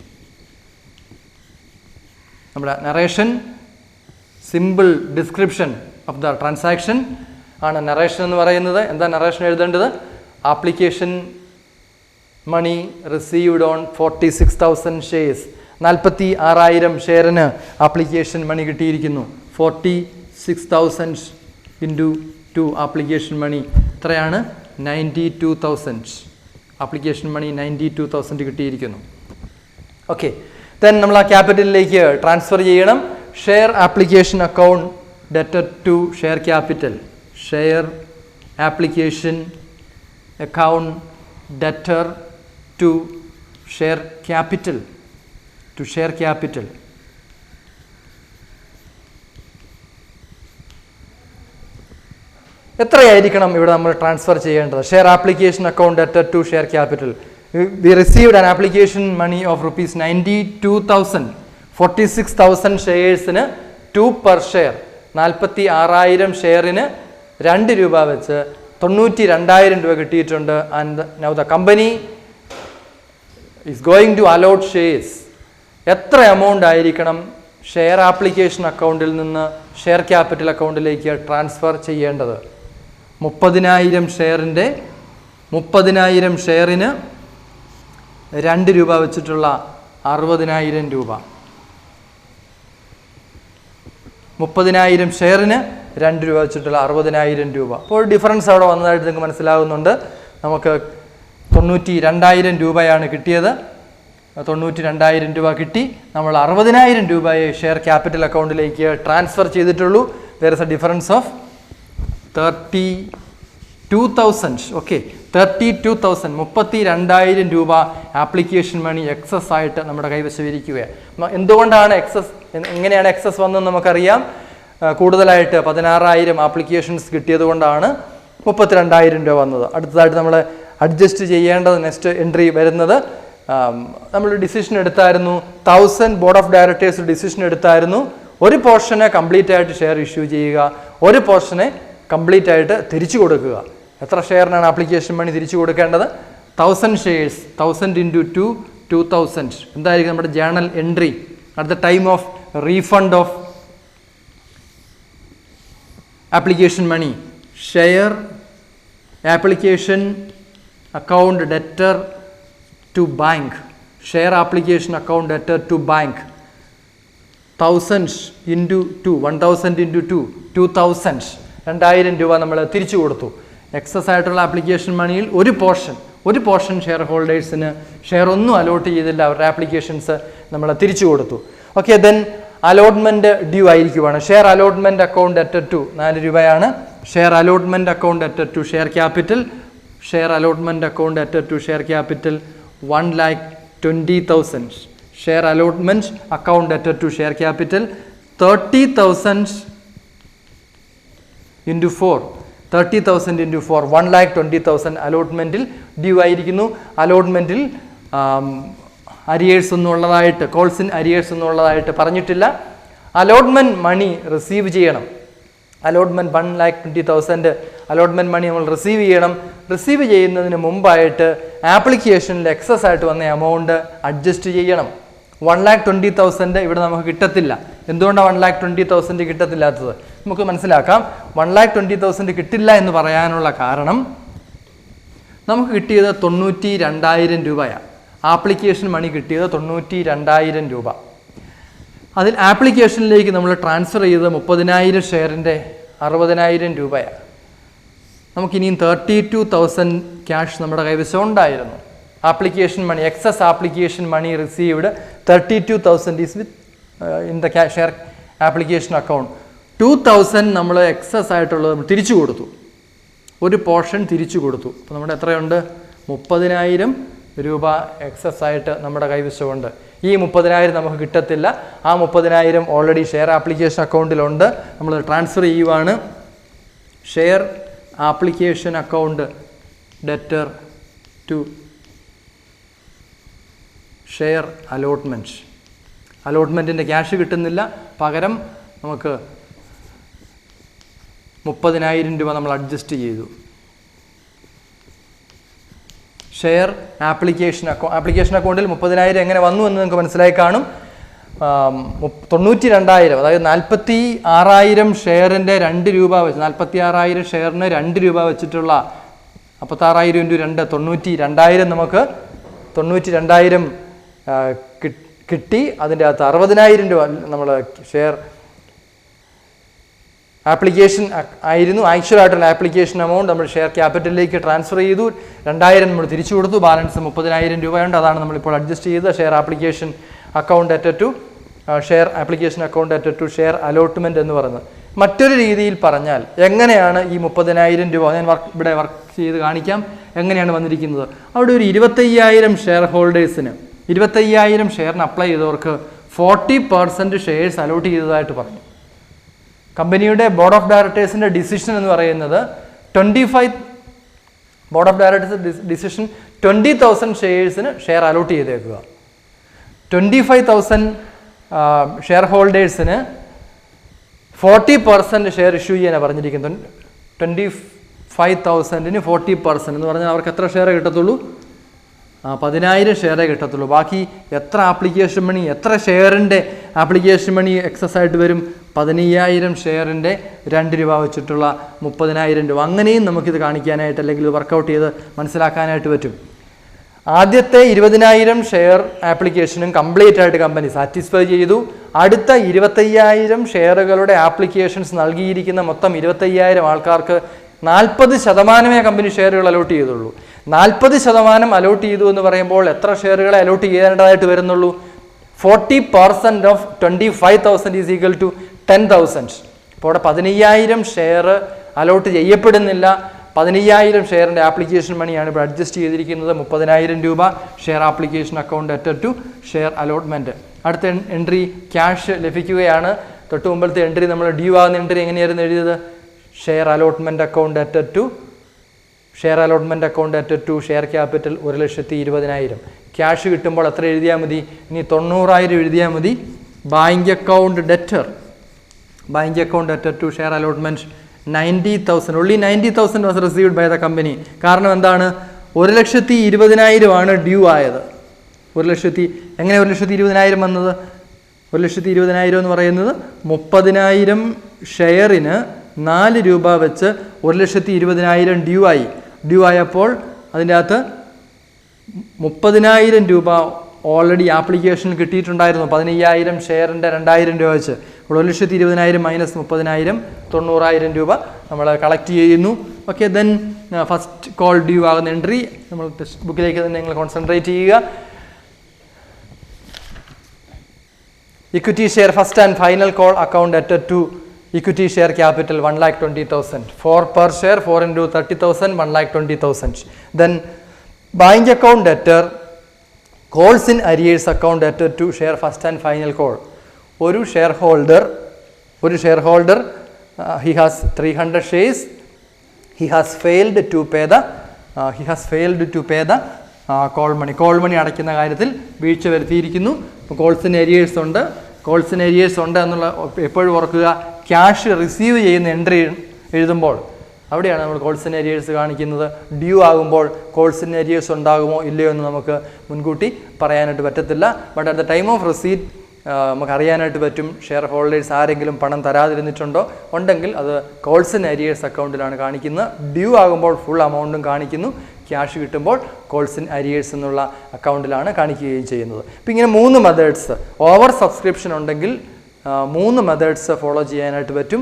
നമ്മുടെ narration, simple description of the transaction ആണ് നറേഷൻ എന്ന് പറയുന്നത്. എന്താ നറേഷൻ എഴുതേണ്ടത്? Application money received on 46,000 shares. 46,000 ഷെയറിന് ആപ്ലിക്കേഷൻ മണി കിട്ടിയിരിക്കുന്നു. 46,000 ഇൻറ്റു 2 ആപ്ലിക്കേഷൻ മണി എത്രയാണ്? 92,000. ആപ്ലിക്കേഷൻ മണി 92,000 കിട്ടിയിരിക്കുന്നു. ഓക്കെ, ദെൻ നമ്മൾ ആ ക്യാപിറ്റലിലേക്ക് ട്രാൻസ്ഫർ ചെയ്യണം. Share application account debtor to share capital. Share application account debtor to share capital. എത്രയായിരിക്കണം ഇവിടെ നമ്മൾ ട്രാൻസ്ഫർ ചെയ്യേണ്ടത്? Share application account debtor to share capital we received an application money of rupees 92,000. 46,000 ഷെയർസിന് 2 per share, 46,000 ഷെയറിന് 2 രൂപ വെച്ച് 92,000 രൂപ കിട്ടിയിട്ടുണ്ട്. And now the company is going to allot shares. എത്ര എമൗണ്ട് ആയിരിക്കണം ഷെയർ ആപ്ലിക്കേഷൻ അക്കൗണ്ടിൽ നിന്ന് ഷെയർ ക്യാപിറ്റൽ അക്കൗണ്ടിലേക്ക് ട്രാൻസ്ഫർ ചെയ്യേണ്ടത്? 30,000 ഷെയറിന് 2 രൂപ വെച്ചിട്ടുള്ള 60,000 രൂപ. 30,000 ഷെയറിന് 2 രൂപ വെച്ചിട്ടുള്ള 60,000 രൂപ. അപ്പോൾ ഡിഫറൻസ് അവിടെ വന്നതായിട്ട് നിങ്ങൾക്ക് മനസ്സിലാകുന്നുണ്ട്. നമുക്ക് 92,000 രൂപയാണ് കിട്ടിയത്. 92,000 രൂപ കിട്ടി. നമ്മൾ 60,000 രൂപയെ ഷെയർ ക്യാപിറ്റൽ അക്കൗണ്ടിലേക്ക് ട്രാൻസ്ഫർ ചെയ്തിട്ടുള്ളൂ. There is A difference of 32,000. Okay, 32,000, 32,000 രൂപ ആപ്ലിക്കേഷൻ മണി എക്സസ് ആയിട്ട് നമ്മുടെ കൈവശം ഇരിക്കുകയാണ്. എന്തുകൊണ്ടാണ് എക്സസ്, എങ്ങനെയാണ് എക്സസ് വന്നതെന്ന് നമുക്കറിയാം. കൂടുതലായിട്ട് 16,000 ആപ്ലിക്കേഷൻസ് കിട്ടിയത് കൊണ്ടാണ് 32,000 രൂപ വന്നത്. അടുത്തതായിട്ട് നമ്മൾ അഡ്ജസ്റ്റ് ചെയ്യേണ്ടത് നെക്സ്റ്റ് എൻട്രി വരുന്നത്, നമ്മൾ ഡിസിഷൻ എടുത്തായിരുന്നു, 1000 ബോർഡ് ഓഫ് ഡയറക്ടേഴ്സ് ഡിസിഷൻ എടുത്തായിരുന്നു, ഒരു പോർഷനെ കംപ്ലീറ്റ് ആയിട്ട് ഷെയർ ഇഷ്യൂ ചെയ്യുക, ഒരു പോർഷനെ കംപ്ലീറ്റ് ആയിട്ട് തിരിച്ചു കൊടുക്കുക. എത്ര ഷെയറിനാണ് ആപ്ലിക്കേഷൻ മണി തിരിച്ചു കൊടുക്കേണ്ടത്? 1000 ഷെയർസ്, 1000 into 2, 2000. എന്തായിരിക്കും നമ്മുടെ journal entry at the time of refund of application money? Share application account debtor to bank, share application account debtor to bank 1000 into 2, 1000 into 2, 2000, 2,000 രൂപ നമ്മൾ തിരിച്ചു കൊടുത്തു. എക്സസ് ആയിട്ടുള്ള ആപ്ലിക്കേഷൻ മണിയിൽ ഒരു പോർഷൻ ഷെയർ ഹോൾഡേഴ്സിന് ഷെയർ ഒന്നും അലോട്ട് ചെയ്തില്ല, അവരുടെ ആപ്ലിക്കേഷൻസ് നമ്മൾ തിരിച്ചു കൊടുത്തു. ഓക്കെ, ദെൻ അലോട്ട്മെൻറ്റ് ഡ്യൂ ആയിരിക്കുവാണ്. ഷെയർ അലോട്ട്മെൻറ്റ് അക്കൗണ്ട് അറ്റർ ടു 4 രൂപയാണ്. Share allotment account അറ്റർ to share capital, share allotment account അറ്റർ to share capital 1,20,000. Share allotment account അറ്റർ to share capital 30,000 into 4, 30,000 into 4, 1,20,000 അലോട്ട്മെൻറ്റിൽ due ആയിരിക്കുന്നു. അലോട്ട്മെൻറ്റിൽ അരിയേഴ്സ് ഒന്നും ഉള്ളതായിട്ട്, കോൾസ് ഇൻ അരിയേഴ്സ് ഒന്നും ഉള്ളതായിട്ട് പറഞ്ഞിട്ടില്ല. അലോട്ട്മെൻറ്റ് മണി റിസീവ് ചെയ്യണം. അലോട്ട്മെൻറ്റ് 1,20,000 അലോട്ട്മെൻറ്റ് മണി നമ്മൾ റിസീവ് ചെയ്യണം. റിസീവ് ചെയ്യുന്നതിന് മുമ്പായിട്ട് ആപ്ലിക്കേഷനിൽ എക്സസ് ആയിട്ട് വന്ന എമൗണ്ട് അഡ്ജസ്റ്റ് ചെയ്യണം. 1,20,000 ഇവിടെ നമുക്ക് കിട്ടത്തില്ല. എന്തുകൊണ്ടാണ് 1,20,000 കിട്ടത്തില്ലാത്തത്? നമുക്ക് മനസ്സിലാക്കാം. 1,20,000 കിട്ടില്ല എന്ന് പറയാനുള്ള കാരണം, നമുക്ക് കിട്ടിയത് 92,000 രൂപയാണ്. ആപ്ലിക്കേഷൻ മണി കിട്ടിയത് 92,000 രൂപ. അതിൽ ആപ്ലിക്കേഷനിലേക്ക് നമ്മൾ ട്രാൻസ്ഫർ ചെയ്തത് 30,000 ഷെയറിൻ്റെ 60,000 രൂപയാണ്. നമുക്കിനിയും 32,000 ക്യാഷ് നമ്മുടെ കൈവശം ഉണ്ടായിരുന്നു. Application money, excess application money received 32,000 is within the share application account. 2,000 നമ്മൾ എക്സസ് ആയിട്ടുള്ളത് നമ്മൾ തിരിച്ചു കൊടുത്തു, ഒരു പോർഷൻ തിരിച്ചു കൊടുത്തു. അപ്പോൾ നമ്മുടെ എത്രയുണ്ട്? 30,000 രൂപ എക്സസ് ആയിട്ട് നമ്മുടെ കൈവശമുണ്ട്. ഈ 30,000 നമുക്ക് കിട്ടത്തില്ല. ആ 30,000 ഓൾറെഡി ഷെയർ ആപ്ലിക്കേഷൻ അക്കൗണ്ടിലുണ്ട്. നമ്മൾ ട്രാൻസ്ഫർ ചെയ്യുവാണ്. Share application account debtor to share allotment. അലോട്ട്മെൻറ്റിൻ്റെ ക്യാഷ് കിട്ടുന്നില്ല, പകരം നമുക്ക് 30,000 രൂപ നമ്മൾ അഡ്ജസ്റ്റ് ചെയ്തു. ഷെയർ ആപ്ലിക്കേഷൻ അക്കൗണ്ടിൽ 30,000 എങ്ങനെ വന്നു എന്ന് നിങ്ങൾക്ക് മനസ്സിലായി കാണും. 92,000, അതായത് 46,000 ഷെയറിൻ്റെ 2 രൂപ വെച്ച്, 46,000 ഷെയറിന് 2 രൂപ വെച്ചിട്ടുള്ള 46,000 into 2, 92,000 നമുക്ക് 92,000 കിട്ടി. അതിൻ്റെ അകത്ത് 60,000 രൂപ നമ്മൾ ഷെയർ ആപ്ലിക്കേഷൻ ആയിരുന്നു. ആക്ച്വൽ ആയിട്ടുള്ള ആപ്ലിക്കേഷൻ എമൗണ്ട് നമ്മൾ ഷെയർ ക്യാപിറ്റലിലേക്ക് ട്രാൻസ്ഫർ ചെയ്തു. 2,000 നമ്മൾ തിരിച്ചു കൊടുത്തു. ബാലൻസ് 30,000 രൂപയുണ്ട്. അതാണ് നമ്മളിപ്പോൾ അഡ്ജസ്റ്റ് ചെയ്തത്. Share application account അറ്റർ to share application account അറ്റർ to share allotment എന്ന് പറയുന്നത്. മറ്റൊരു രീതിയിൽ പറഞ്ഞാൽ എങ്ങനെയാണ് ഈ 30,000 രൂപ, ഞാൻ ഇവിടെ വർക്ക് ചെയ്ത് കാണിക്കാം എങ്ങനെയാണ് വന്നിരിക്കുന്നത്. അവിടെ ഒരു 25,000 ഷെയർ ഹോൾഡേഴ്സിന്, 25,000 ഷെയറിന് അപ്ലൈ ചെയ്തവർക്ക് 40% ഷെയർസ് അലോട്ട് ചെയ്തതായിട്ട് പറഞ്ഞു. കമ്പനിയുടെ ബോർഡ് ഓഫ് ഡയറക്ടേഴ്സിൻ്റെ ഡിസിഷൻ എന്ന് പറയുന്നത് ബോർഡ് ഓഫ് ഡയറക്ടേഴ്സ് ഡിസിഷൻ 20,000 ഷെയർസിന് ഷെയർ അലോട്ട് ചെയ്തേക്കുക. 25,000 ഷെയർ ഹോൾഡേഴ്സിന് 40% ഷെയർ ഇഷ്യൂ ചെയ്യാനാണ് പറഞ്ഞിരിക്കുന്നത്. 25,000-ന് 40% എന്ന് പറഞ്ഞാൽ അവർക്ക് എത്ര ഷെയർ കിട്ടത്തുള്ളൂ? 10,000 ഷെയറേ കിട്ടത്തുള്ളൂ. ബാക്കി എത്ര ആപ്ലിക്കേഷൻ മണി, എത്ര ഷെയറിൻ്റെ ആപ്ലിക്കേഷൻ മണി എക്സസ് ആയിട്ട് വരും? 15,000 ഷെയറിൻ്റെ 2 രൂപ വെച്ചിട്ടുള്ള 30,000 രൂപ. അങ്ങനെയും നമുക്കിത് കാണിക്കാനായിട്ട് അല്ലെങ്കിൽ വർക്കൗട്ട് ചെയ്ത് മനസ്സിലാക്കാനായിട്ട് പറ്റും. ആദ്യത്തെ 20,000 ഷെയർ ആപ്ലിക്കേഷനും കംപ്ലീറ്റ് ആയിട്ട് കമ്പനി സാറ്റിസ്ഫൈ ചെയ്തു. അടുത്ത 25,000 ഷെയറുകളുടെ ആപ്ലിക്കേഷൻസ് നൽകിയിരിക്കുന്ന മൊത്തം 25,000 ആൾക്കാർക്ക് 40% കമ്പനി ഷെയറുകൾ അലോട്ട് ചെയ്തുള്ളൂ. 40% അലോട്ട് ചെയ്തു എന്ന് പറയുമ്പോൾ എത്ര ഷെയറുകളെ അലോട്ട് ചെയ്യേണ്ടതായിട്ട് വരുന്നുള്ളൂ? 40% ഓഫ് 25,000 ഈസ് ഈക്വൽ ടു 10,000. അപ്പോൾ അവിടെ 15,000 ഷെയർ അലോട്ട് ചെയ്യപ്പെടുന്നില്ല. 15,000 ഷെയറിൻ്റെ ആപ്ലിക്കേഷൻ മണിയാണ് ഇപ്പോൾ അഡ്ജസ്റ്റ് ചെയ്തിരിക്കുന്നത്. 30,000 രൂപ share application account അറ്റഡ് to share allotment. അടുത്ത എൻട്രി ക്യാഷ് ലഭിക്കുകയാണ്. തൊട്ട് മുമ്പത്തെ എൻട്രി നമ്മൾ ഡ്യൂ ആകുന്ന എൻട്രി എങ്ങനെയായിരുന്നു എഴുതിയത്? Share allotment account അറ്റഡ് to share capital 1,20,000. Cash കിട്ടുമ്പോൾ എത്ര എഴുതിയാൽ മതി? ഇനി 90,000 എഴുതിയാൽ മതി. Bank account debtor to share allotment 90,000. only 90,000 was received by the company. കാരണം എന്താണ്? 1,20,000 ആണ് ഡ്യൂ ആയത്. 1,00,000 എങ്ങനെ 1,20,000 വന്നത്? 1,20,000 എന്ന് പറയുന്നത് 30,000 ഷെയറിന് 4 രൂപ വെച്ച് 1,20,000 ഡ്യൂ ആയപ്പോൾ അതിൻ്റെ അകത്ത് 30,000 രൂപ ഓൾറെഡി ആപ്ലിക്കേഷൻ കിട്ടിയിട്ടുണ്ടായിരുന്നു. 15,000 ഷെയറിൻ്റെ 2,000 രൂപ വെച്ച്. അപ്പോൾ 1,20,000 മൈനസ് 30,000 90,000 രൂപ നമ്മൾ കളക്ട് ചെയ്യുന്നു. Okay, then first call due ആകുന്ന എൻട്രി നമ്മൾ ടെക്സ്റ്റ് ബുക്കിലേക്ക് തന്നെ നിങ്ങൾ കോൺസെൻട്രേറ്റ് ചെയ്യുക. Equity share first and final call account അറ്റഡ് to equity share capital 1,20,000. 4 per share, 4 into 30,000, 1,20,000. Then bank account debtor calls in arrears account അറ്റഡ് to share first and final call. ഒരു shareholder he has 300 shares. He has failed to pay the call money. Call money അടയ്ക്കുന്ന കാര്യത്തിൽ വീഴ്ച വരുത്തിയിരിക്കുന്നു. ഇപ്പോൾ calls in arrears ഉണ്ട് എന്നുള്ള എപ്പോഴും ഓർക്കുക. Cash receive ചെയ്യുന്ന എൻട്രി എഴുതുമ്പോൾ അവിടെയാണ് നമ്മൾ കോൾസ് ഇൻ അരിയേഴ്സ് കാണിക്കുന്നത്. ഡ്യൂ ആകുമ്പോൾ കോൾസ് ഇൻ അരിയേഴ്സ് ഉണ്ടാകുമോ ഇല്ലയോ എന്ന് നമുക്ക് മുൻകൂട്ടി പറയാനായിട്ട് പറ്റത്തില്ല. But at the time of receipt നമുക്ക് അറിയാനായിട്ട് പറ്റും ഷെയർ ഹോൾഡേഴ്സ് ആരെങ്കിലും പണം തരാതിരുന്നിട്ടുണ്ടോ. ഉണ്ടെങ്കിൽ അത് കോൾസ് ഇൻ അരിയേഴ്സ് അക്കൗണ്ടിലാണ് കാണിക്കുന്നത്. ഡ്യൂ ആകുമ്പോൾ ഫുൾ എമൗണ്ടും കാണിക്കുന്നു. ക്യാഷ് കിട്ടുമ്പോൾ കോൾസ് ഇൻ അരിയേഴ്സ് എന്നുള്ള അക്കൗണ്ടിലാണ് കാണിക്കുകയും ചെയ്യുന്നത്. അപ്പോൾ ഇങ്ങനെ 3 മെത്തേഡ്സ്, ഓവർ സബ്സ്ക്രിപ്ഷൻ ഉണ്ടെങ്കിൽ 3 മെത്തേഡ്സ് ഫോളോ ചെയ്യാനായിട്ട് പറ്റും.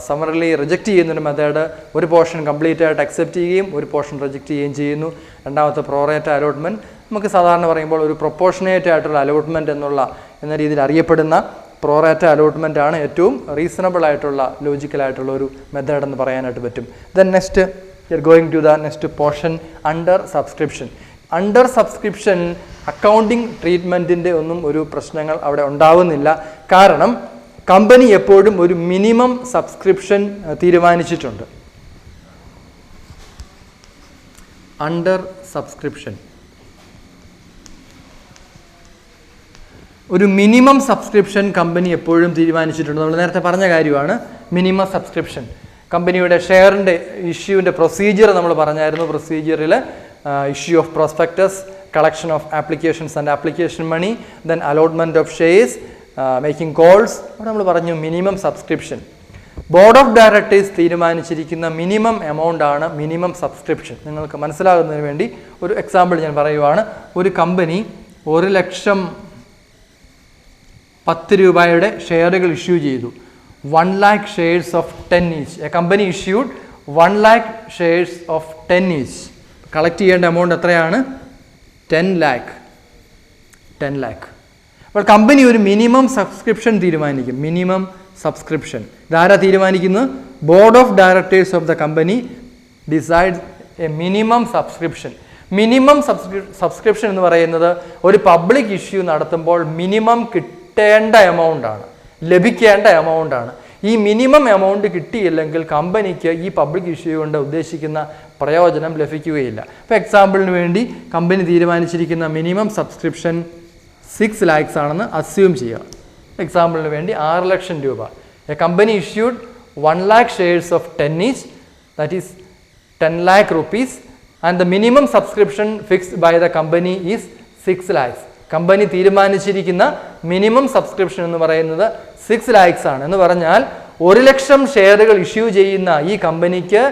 സമറലി റിജക്റ്റ് ചെയ്യുന്നൊരു മെത്തേഡ്, ഒരു പോർഷൻ കംപ്ലീറ്റ് ആയിട്ട് അക്സെപ്റ്റ് ചെയ്യുകയും ഒരു പോർഷൻ റിജക്റ്റ് ചെയ്യുകയും ചെയ്യുന്നു. രണ്ടാമത്തെ പ്രോറേറ്റ അലോട്ട്മെൻറ്റ്, നമുക്ക് സാധാരണ പറയുമ്പോൾ ഒരു പ്രൊപ്പോർഷനേറ്റ് ആയിട്ടുള്ള അലോട്ട്മെൻറ്റ് എന്ന രീതിയിൽ അറിയപ്പെടുന്ന പ്രോറേറ്റ അലോട്ട്മെൻ്റ് ആണ് ഏറ്റവും റീസണബിൾ ആയിട്ടുള്ള ലോജിക്കലായിട്ടുള്ള ഒരു മെത്തേഡ് എന്ന് പറയാനായിട്ട് പറ്റും. Then next we are going to the next portion, under subscription. Under subscription accounting ട്രീറ്റ്മെൻറ്റിൻ്റെ ഒന്നും ഒരു പ്രശ്നങ്ങൾ അവിടെ ഉണ്ടാവുന്നില്ല. കാരണം കമ്പനി എപ്പോഴും ഒരു മിനിമം സബ്സ്ക്രിപ്ഷൻ തീരുമാനിച്ചിട്ടുണ്ട്. അണ്ടർ സബ്സ്ക്രിപ്ഷൻ ഒരു മിനിമം സബ്സ്ക്രിപ്ഷൻ കമ്പനി എപ്പോഴും തീരുമാനിച്ചിട്ടുണ്ട്. നമ്മൾ നേരത്തെ പറഞ്ഞ കാര്യമാണ് മിനിമം സബ്സ്ക്രിപ്ഷൻ. കമ്പനിയുടെ ഷെയറിൻ്റെ ഇഷ്യൂവിൻ്റെ പ്രൊസീജിയർ നമ്മൾ പറഞ്ഞായിരുന്നു. പ്രൊസീജിയറിൽ issue of prospectus, collection of applications and application money, then allotment of shares, making calls. അവിടെ നമ്മൾ പറഞ്ഞു minimum subscription. Board of directors തീരുമാനിച്ചിരിക്കുന്ന മിനിമം എമൗണ്ട് ആണ് മിനിമം സബ്സ്ക്രിപ്ഷൻ. നിങ്ങൾക്ക് മനസ്സിലാകുന്നതിന് വേണ്ടി ഒരു എക്സാമ്പിൾ ഞാൻ പറയുവാണ്. ഒരു കമ്പനി 1,10,000 രൂപയുടെ ഷെയറുകൾ ഇഷ്യൂ ചെയ്തു. 1,00,000 shares of 10 each. A company issued 1,00,000 shares of 10 each. Collect ചെയ്യേണ്ട എമൗണ്ട് എത്രയാണ്? 10 lakh. അപ്പോൾ കമ്പനി ഒരു മിനിമം സബ്സ്ക്രിപ്ഷൻ തീരുമാനിക്കും. മിനിമം സബ്സ്ക്രിപ്ഷൻ ഇതാരാ തീരുമാനിക്കുന്നത്? Board of directors of the company decide A minimum subscription. Minimum subscription എന്ന് പറയുന്നത് ഒരു പബ്ലിക് ഇഷ്യൂ നടത്തുമ്പോൾ മിനിമം കിട്ടേണ്ട എമൗണ്ടാണ്, ലഭിക്കേണ്ട എമൗണ്ടാണ്. ഈ മിനിമം എമൗണ്ട് കിട്ടിയില്ലെങ്കിൽ കമ്പനിക്ക് ഈ പബ്ലിക് ഇഷ്യൂ കൊണ്ട് ഉദ്ദേശിക്കുന്ന പ്രയോജനം ലഭിക്കുകയില്ല. ഇപ്പോൾ എക്സാമ്പിളിന് വേണ്ടി കമ്പനി തീരുമാനിച്ചിരിക്കുന്ന മിനിമം സബ്സ്ക്രിപ്ഷൻ 6 lakhs ആണെന്ന് അസ്യൂം ചെയ്യുക. എക്സാമ്പിളിന് വേണ്ടി 6 ലക്ഷം രൂപ. A company issued 1 lakh shares of 10 each, that is 10 lakh rupees, and the minimum subscription fixed by the company is 6 lakhs. Company തീരുമാനിച്ചിരിക്കുന്ന മിനിമം സബ്സ്ക്രിപ്ഷൻ എന്ന് പറയുന്നത് 6 lakhs ആണ്. എന്ന് പറഞ്ഞാൽ 1 ലക്ഷം ഷെയറുകൾ ഇഷ്യൂ ചെയ്യുന്ന ഈ കമ്പനിക്ക്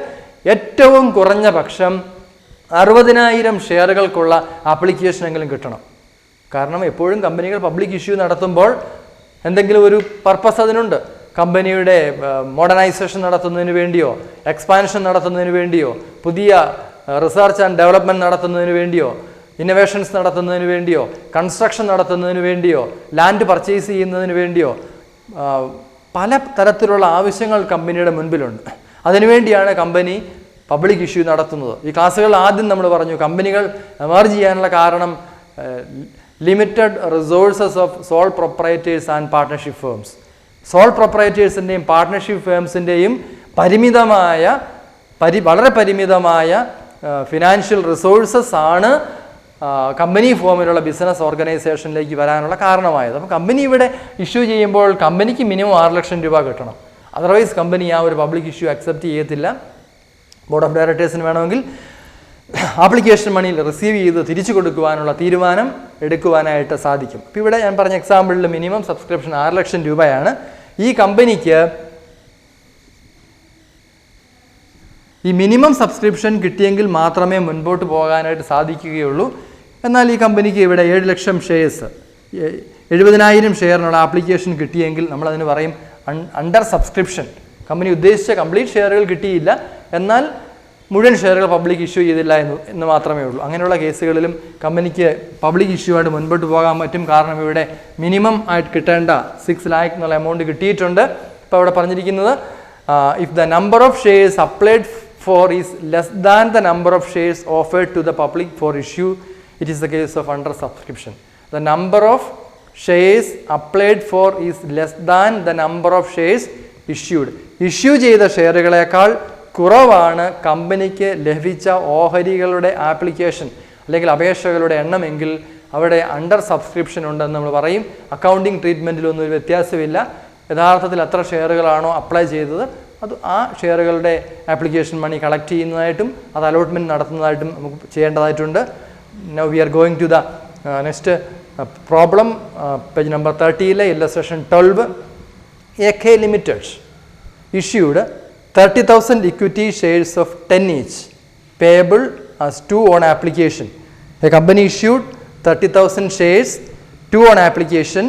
ഏറ്റവും കുറഞ്ഞ പക്ഷം 60,000 ഷെയറുകൾക്കുള്ള ആപ്ലിക്കേഷനെങ്കിലും കിട്ടണം. കാരണം എപ്പോഴും കമ്പനികൾ പബ്ലിക് ഇഷ്യൂ നടത്തുമ്പോൾ എന്തെങ്കിലും ഒരു പർപ്പസ് അതിനുണ്ട്. കമ്പനിയുടെ മോഡേണൈസേഷൻ നടത്തുന്നതിന് വേണ്ടിയോ, എക്സ്പാൻഷൻ നടത്തുന്നതിന് വേണ്ടിയോ, പുതിയ റിസർച്ച് ആൻഡ് ഡെവലപ്മെൻറ്റ് നടത്തുന്നതിന് വേണ്ടിയോ, ഇന്നോവേഷൻസ് നടത്തുന്നതിന് വേണ്ടിയോ, കൺസ്ട്രക്ഷൻ നടത്തുന്നതിന് വേണ്ടിയോ, ലാൻഡ് പർച്ചേസ് ചെയ്യുന്നതിന് വേണ്ടിയോ പല തരത്തിലുള്ള ആവശ്യങ്ങൾ കമ്പനിയുടെ മുൻപിലുണ്ട്. അതിനുവേണ്ടിയാണ് കമ്പനി പബ്ലിക് ഇഷ്യൂ നടത്തുന്നത്. ഈ ക്ലാസ്സുകൾ ആദ്യം നമ്മൾ പറഞ്ഞു കമ്പനികൾ എമർജ് ചെയ്യാനുള്ള കാരണം limited resources of sole proprietors and partnership firms. Sole പ്രൊപ്പറേറ്റേഴ്സിൻ്റെയും പാർട്ട്ണർഷിപ്പ് ഫേംസിൻ്റെയും വളരെ പരിമിതമായ ഫിനാൻഷ്യൽ റിസോഴ്സസ് ആണ് കമ്പനി ഫോമിലുള്ള ബിസിനസ് ഓർഗനൈസേഷനിലേക്ക് വരാനുള്ള കാരണമായത്. അപ്പോൾ കമ്പനി ഇവിടെ ഇഷ്യൂ ചെയ്യുമ്പോൾ കമ്പനിക്ക് മിനിമം 6 ലക്ഷം രൂപ കിട്ടണം. അതർവൈസ് കമ്പനി ആ ഒരു പബ്ലിക് ഇഷ്യൂ അക്സെപ്റ്റ് ചെയ്യത്തില്ല. ബോർഡ് ഓഫ് ഡയറക്ടേഴ്സിന് വേണമെങ്കിൽ ആപ്ലിക്കേഷൻ മണിയിൽ റിസീവ് ചെയ്ത് തിരിച്ചു കൊടുക്കുവാനുള്ള തീരുമാനം എടുക്കുവാനായിട്ട് സാധിക്കും. അപ്പോൾ ഇവിടെ ഞാൻ പറഞ്ഞ എക്സാമ്പിളിൽ മിനിമം സബ്സ്ക്രിപ്ഷൻ 6 ലക്ഷം രൂപയാണ്. ഈ കമ്പനിക്ക് ഈ മിനിമം സബ്സ്ക്രിപ്ഷൻ കിട്ടിയെങ്കിൽ മാത്രമേ മുൻപോട്ട് പോകാനായിട്ട് സാധിക്കുകയുള്ളൂ. എന്നാൽ ഈ കമ്പനിക്ക് ഇവിടെ 7 ലക്ഷം ഷെയർസ് 70,000 ഷെയറിനുള്ള ആപ്ലിക്കേഷൻ കിട്ടിയെങ്കിൽ നമ്മളതിന് പറയും അണ്ടർ സബ്സ്ക്രിപ്ഷൻ. കമ്പനി ഉദ്ദേശിച്ച കംപ്ലീറ്റ് ഷെയറുകൾ കിട്ടിയില്ല, എന്നാൽ മുഴുവൻ ഷെയറുകൾ പബ്ലിക് ഇഷ്യൂ ചെയ്തില്ല എന്ന് മാത്രമേ ഉള്ളൂ. അങ്ങനെയുള്ള കേസുകളിലും കമ്പനിക്ക് പബ്ലിക് ഇഷ്യൂ ആയിട്ട് മുൻപോട്ട് പോകാൻ പറ്റും. കാരണം ഇവിടെ മിനിമം ആയിട്ട് കിട്ടേണ്ട 6 lakh എന്നുള്ള എമൗണ്ട് കിട്ടിയിട്ടുണ്ട്. ഇപ്പോൾ അവിടെ പറഞ്ഞിരിക്കുന്നത് if the number of shares applied for is less than the number of shares offered to the public for issue, it is the case of under subscription. The number of shares applied for is less than the number of shares issued. Issue ചെയ്ത ഷെയറുകളേക്കാൾ കുറവാണ് കമ്പനിക്ക് ലഭിച്ച ഓഹരികളുടെ application അല്ലെങ്കിൽ അപേക്ഷകളുടെ എണ്ണമെങ്കിൽ അവിടെ under subscription ഉണ്ടെന്ന് നമ്മൾ പറയും. അക്കൗണ്ടിങ് ട്രീറ്റ്മെൻറ്റിലൊന്നും ഒരു വ്യത്യാസമില്ല. യഥാർത്ഥത്തിൽ എത്ര ഷെയറുകളാണോ അപ്ലൈ ചെയ്തത് അത് ആ ഷെയറുകളുടെ ആപ്ലിക്കേഷൻ മണി കളക്ട് ചെയ്യുന്നതായിട്ടും അത് അലോട്ട്മെൻറ്റ് നടത്തുന്നതായിട്ടും നമുക്ക് ചെയ്യേണ്ടതായിട്ടുണ്ട്. Now we are going to the next problem. Page number 30 illustration 12. AK Limited issued 30,000 equity shares of 10 each payable as 2 on application. A company issued 30,000 shares, 2 on application,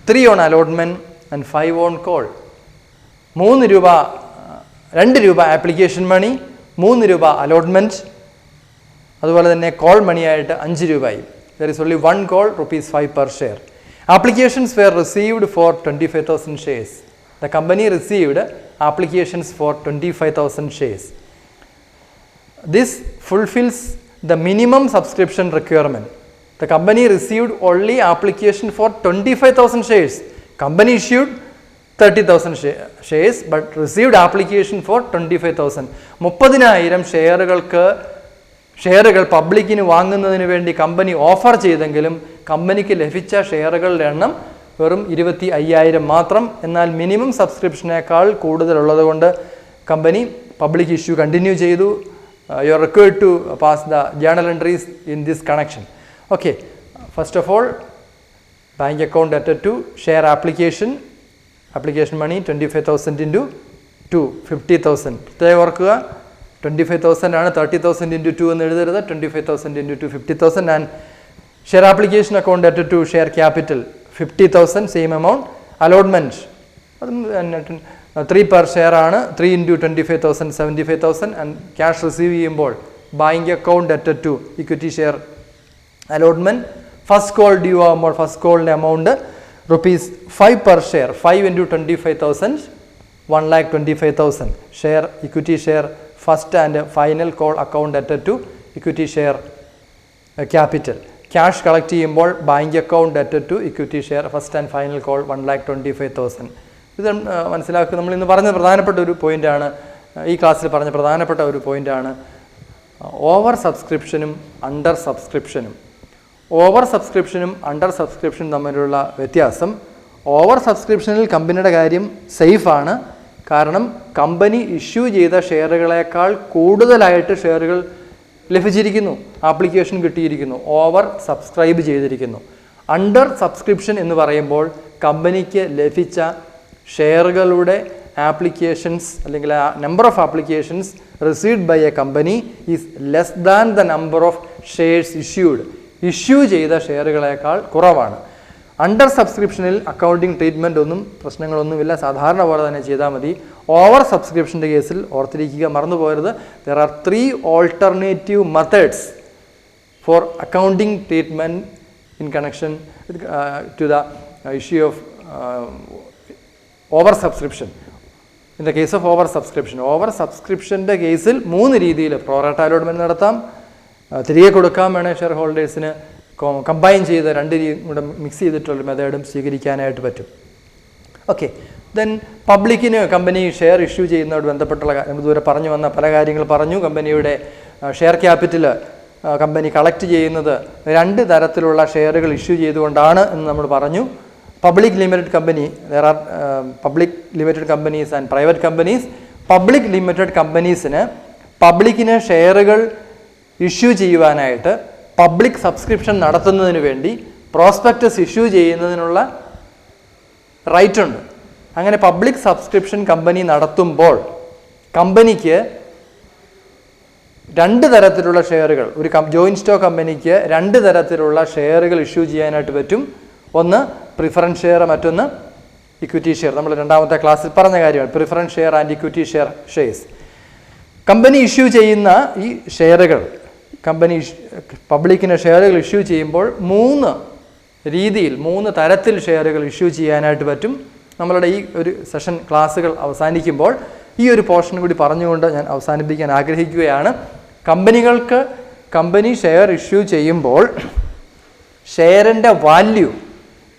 3 on allotment and 5 on call. 3 രൂപ 2 രൂപ application മണി, 3 രൂപ allotment, അതുപോലെ തന്നെ call മണിയായിട്ട് 5 രൂപയും. There is only 1 call, ₹5 per share. Applications were received for 25,000 shares. The company received applications for 25,000 shares. This fulfills the minimum subscription requirement. The company received only application for 25,000 shares. Company issued 30,000 shares but received application for 25,000. 30,000 ഷെയറുകൾ പബ്ലിക്കിന് വാങ്ങുന്നതിന് വേണ്ടി company offer ചെയ്തെങ്കിലും കമ്പനിക്ക് ലഭിച്ച ഷെയറുകളുടെ എണ്ണം വെറും 25,000 മാത്രം. എന്നാൽ മിനിമം സബ്സ്ക്രിപ്ഷനേക്കാൾ കൂടുതലുള്ളത് കൊണ്ട് കമ്പനി പബ്ലിക് ഇഷ്യൂ കണ്ടിന്യൂ ചെയ്തു. You are required to pass the journal entries in this connection. Okay, first of all bank account അറ്റഡ് to share application money 25,000 into 2, 50,000. പ്രത്യേകം ഓർക്കുക, 25,000 ആണ്. 30,000 into 2 എന്ന് എഴുതരുത്. 25,000 into 2, 50,000. And share application account അറ്റഡ് to share capital 50,000, same amount. Allotment അതും 3 per share ആണ്. 3 into 25,000, 75,000. ആൻഡ് cash receive ചെയ്യുമ്പോൾ bank account അറ്റഡ് to equity share allotment. First call due ആകുമ്പോൾ ഫസ്റ്റ് കോളിൻ്റെ amount ₹5 per share. 5 into 25,000, 1,25,000. Share equity share first and final call account അറ്റഡ് to equity share capital. Cash collect ചെയ്യുമ്പോൾ bank account അറ്റഡ് to equity share first and final call 1,25,000. ഇത് മനസ്സിലാക്കുക. നമ്മൾ ഇന്ന് പറഞ്ഞ പ്രധാനപ്പെട്ട ഒരു പോയിൻ്റാണ്, ഈ ക്ലാസ്സിൽ പറഞ്ഞ പ്രധാനപ്പെട്ട ഒരു പോയിൻ്റാണ്. ഓവർ സബ്സ്ക്രിപ്ഷനും അണ്ടർ സബ്സ്ക്രിപ്ഷനും. ഓവർ സബ്സ്ക്രിപ്ഷനും അണ്ടർ സബ്സ്ക്രിപ്ഷനും തമ്മിലുള്ള വ്യത്യാസം, ഓവർ സബ്സ്ക്രിപ്ഷനിൽ കമ്പനിയുടെ കാര്യം സേഫാണ്. കാരണം കമ്പനി ഇഷ്യൂ ചെയ്ത ഷെയറുകളേക്കാൾ കൂടുതലായിട്ട് ഷെയറുകൾ ലഭിച്ചിരിക്കുന്നു, ആപ്ലിക്കേഷൻ കിട്ടിയിരിക്കുന്നു, ഓവർ സബ്സ്ക്രൈബ് ചെയ്തിരിക്കുന്നു. അണ്ടർ സബ്സ്ക്രിപ്ഷൻ എന്ന് പറയുമ്പോൾ കമ്പനിക്ക് ലഭിച്ച ഷെയറുകളുടെ ആപ്ലിക്കേഷൻസ് അല്ലെങ്കിൽ number of applications received by a company is less than the number of shares issued. Issue ചെയ്ത ഷെയറുകളേക്കാൾ കുറവാണ്. അണ്ടർ സബ്സ്ക്രിപ്ഷനിൽ അക്കൗണ്ടിങ് ട്രീറ്റ്മെൻ്റ് ഒന്നും പ്രശ്നങ്ങളൊന്നുമില്ല, സാധാരണ പോലെ തന്നെ ചെയ്താൽ മതി. ഓവർ സബ്സ്ക്രിപ്ഷൻ്റെ കേസിൽ ഓർത്തിരിക്കുക, മറന്നുപോകരുത്, there are 3 alternative methods for accounting treatment in connection to the issue of over subscription. In the case of over subscription, over സബ്സ്ക്രിപ്ഷൻ്റെ കേസിൽ 3 രീതിയിൽ പ്രോറേറ്റ അലോട്ട്മെൻറ്റ് നടത്താം, തിരികെ കൊടുക്കാൻ വേണേൽ ഷെയർ ഹോൾഡേഴ്സിന് കമ്പൈൻ ചെയ്ത് 2 രീതിയും കൂടെ മിക്സ് ചെയ്തിട്ടുള്ള മെത്തേഡും സ്വീകരിക്കാനായിട്ട് പറ്റും. ഓക്കെ, ദെൻ പബ്ലിക്കിന് കമ്പനി ഷെയർ ഇഷ്യൂ ചെയ്യുന്നതോട് ബന്ധപ്പെട്ടുള്ള ഇതുവരെ പറഞ്ഞു വന്ന പല കാര്യങ്ങൾ പറഞ്ഞു. കമ്പനിയുടെ ഷെയർ ക്യാപിറ്റൽ കമ്പനി കളക്ട് ചെയ്യുന്നത് 2 തരത്തിലുള്ള ഷെയറുകൾ ഇഷ്യൂ ചെയ്തുകൊണ്ടാണ് എന്ന് നമ്മൾ പറഞ്ഞു. Public limited company, there are public limited companies and private companies. Public limited കമ്പനീസിന് പബ്ലിക്കിന് ഷെയറുകൾ ഇഷ്യൂ ചെയ്യുവാനായിട്ട് പബ്ലിക് സബ്സ്ക്രിപ്ഷൻ നടത്തുന്നതിന് വേണ്ടി പ്രോസ്പെക്ടസ് ഇഷ്യൂ ചെയ്യുന്നതിനുള്ള റൈറ്റ് ഉണ്ട്. അങ്ങനെ പബ്ലിക് സബ്സ്ക്രിപ്ഷൻ കമ്പനി നടത്തുമ്പോൾ കമ്പനിക്ക് 2 തരത്തിലുള്ള ഷെയറുകൾ, ഒരു ജോയിൻറ്റ് സ്റ്റോക്ക് കമ്പനിക്ക് 2 തരത്തിലുള്ള ഷെയറുകൾ ഇഷ്യൂ ചെയ്യാനായിട്ട് പറ്റും. ഒന്ന് പ്രിഫറൻസ് ഷെയർ, മറ്റൊന്ന് ഇക്വിറ്റി ഷെയർ. നമ്മൾ 2ാമത്തെ ക്ലാസ്സിൽ പറഞ്ഞ കാര്യമാണ് preference share and equity shares. Company issue ചെയ്യുന്ന ഈ ഷെയറുകൾ, കമ്പനി പബ്ലിക്കിന് ഷെയറുകൾ ഇഷ്യൂ ചെയ്യുമ്പോൾ 3 രീതിയിൽ 3 തരത്തിൽ ഷെയറുകൾ ഇഷ്യൂ ചെയ്യാനായിട്ട് പറ്റും. നമ്മളുടെ ഈ ഒരു സെഷൻ ക്ലാസ്സുകൾ അവസാനിക്കുമ്പോൾ ഈ ഒരു പോർഷൻ കൂടി പറഞ്ഞുകൊണ്ട് ഞാൻ അവസാനിപ്പിക്കാൻ ആഗ്രഹിക്കുകയാണ്. കമ്പനികൾക്ക് കമ്പനി ഷെയർ ഇഷ്യൂ ചെയ്യുമ്പോൾ ഷെയറിൻ്റെ വാല്യൂ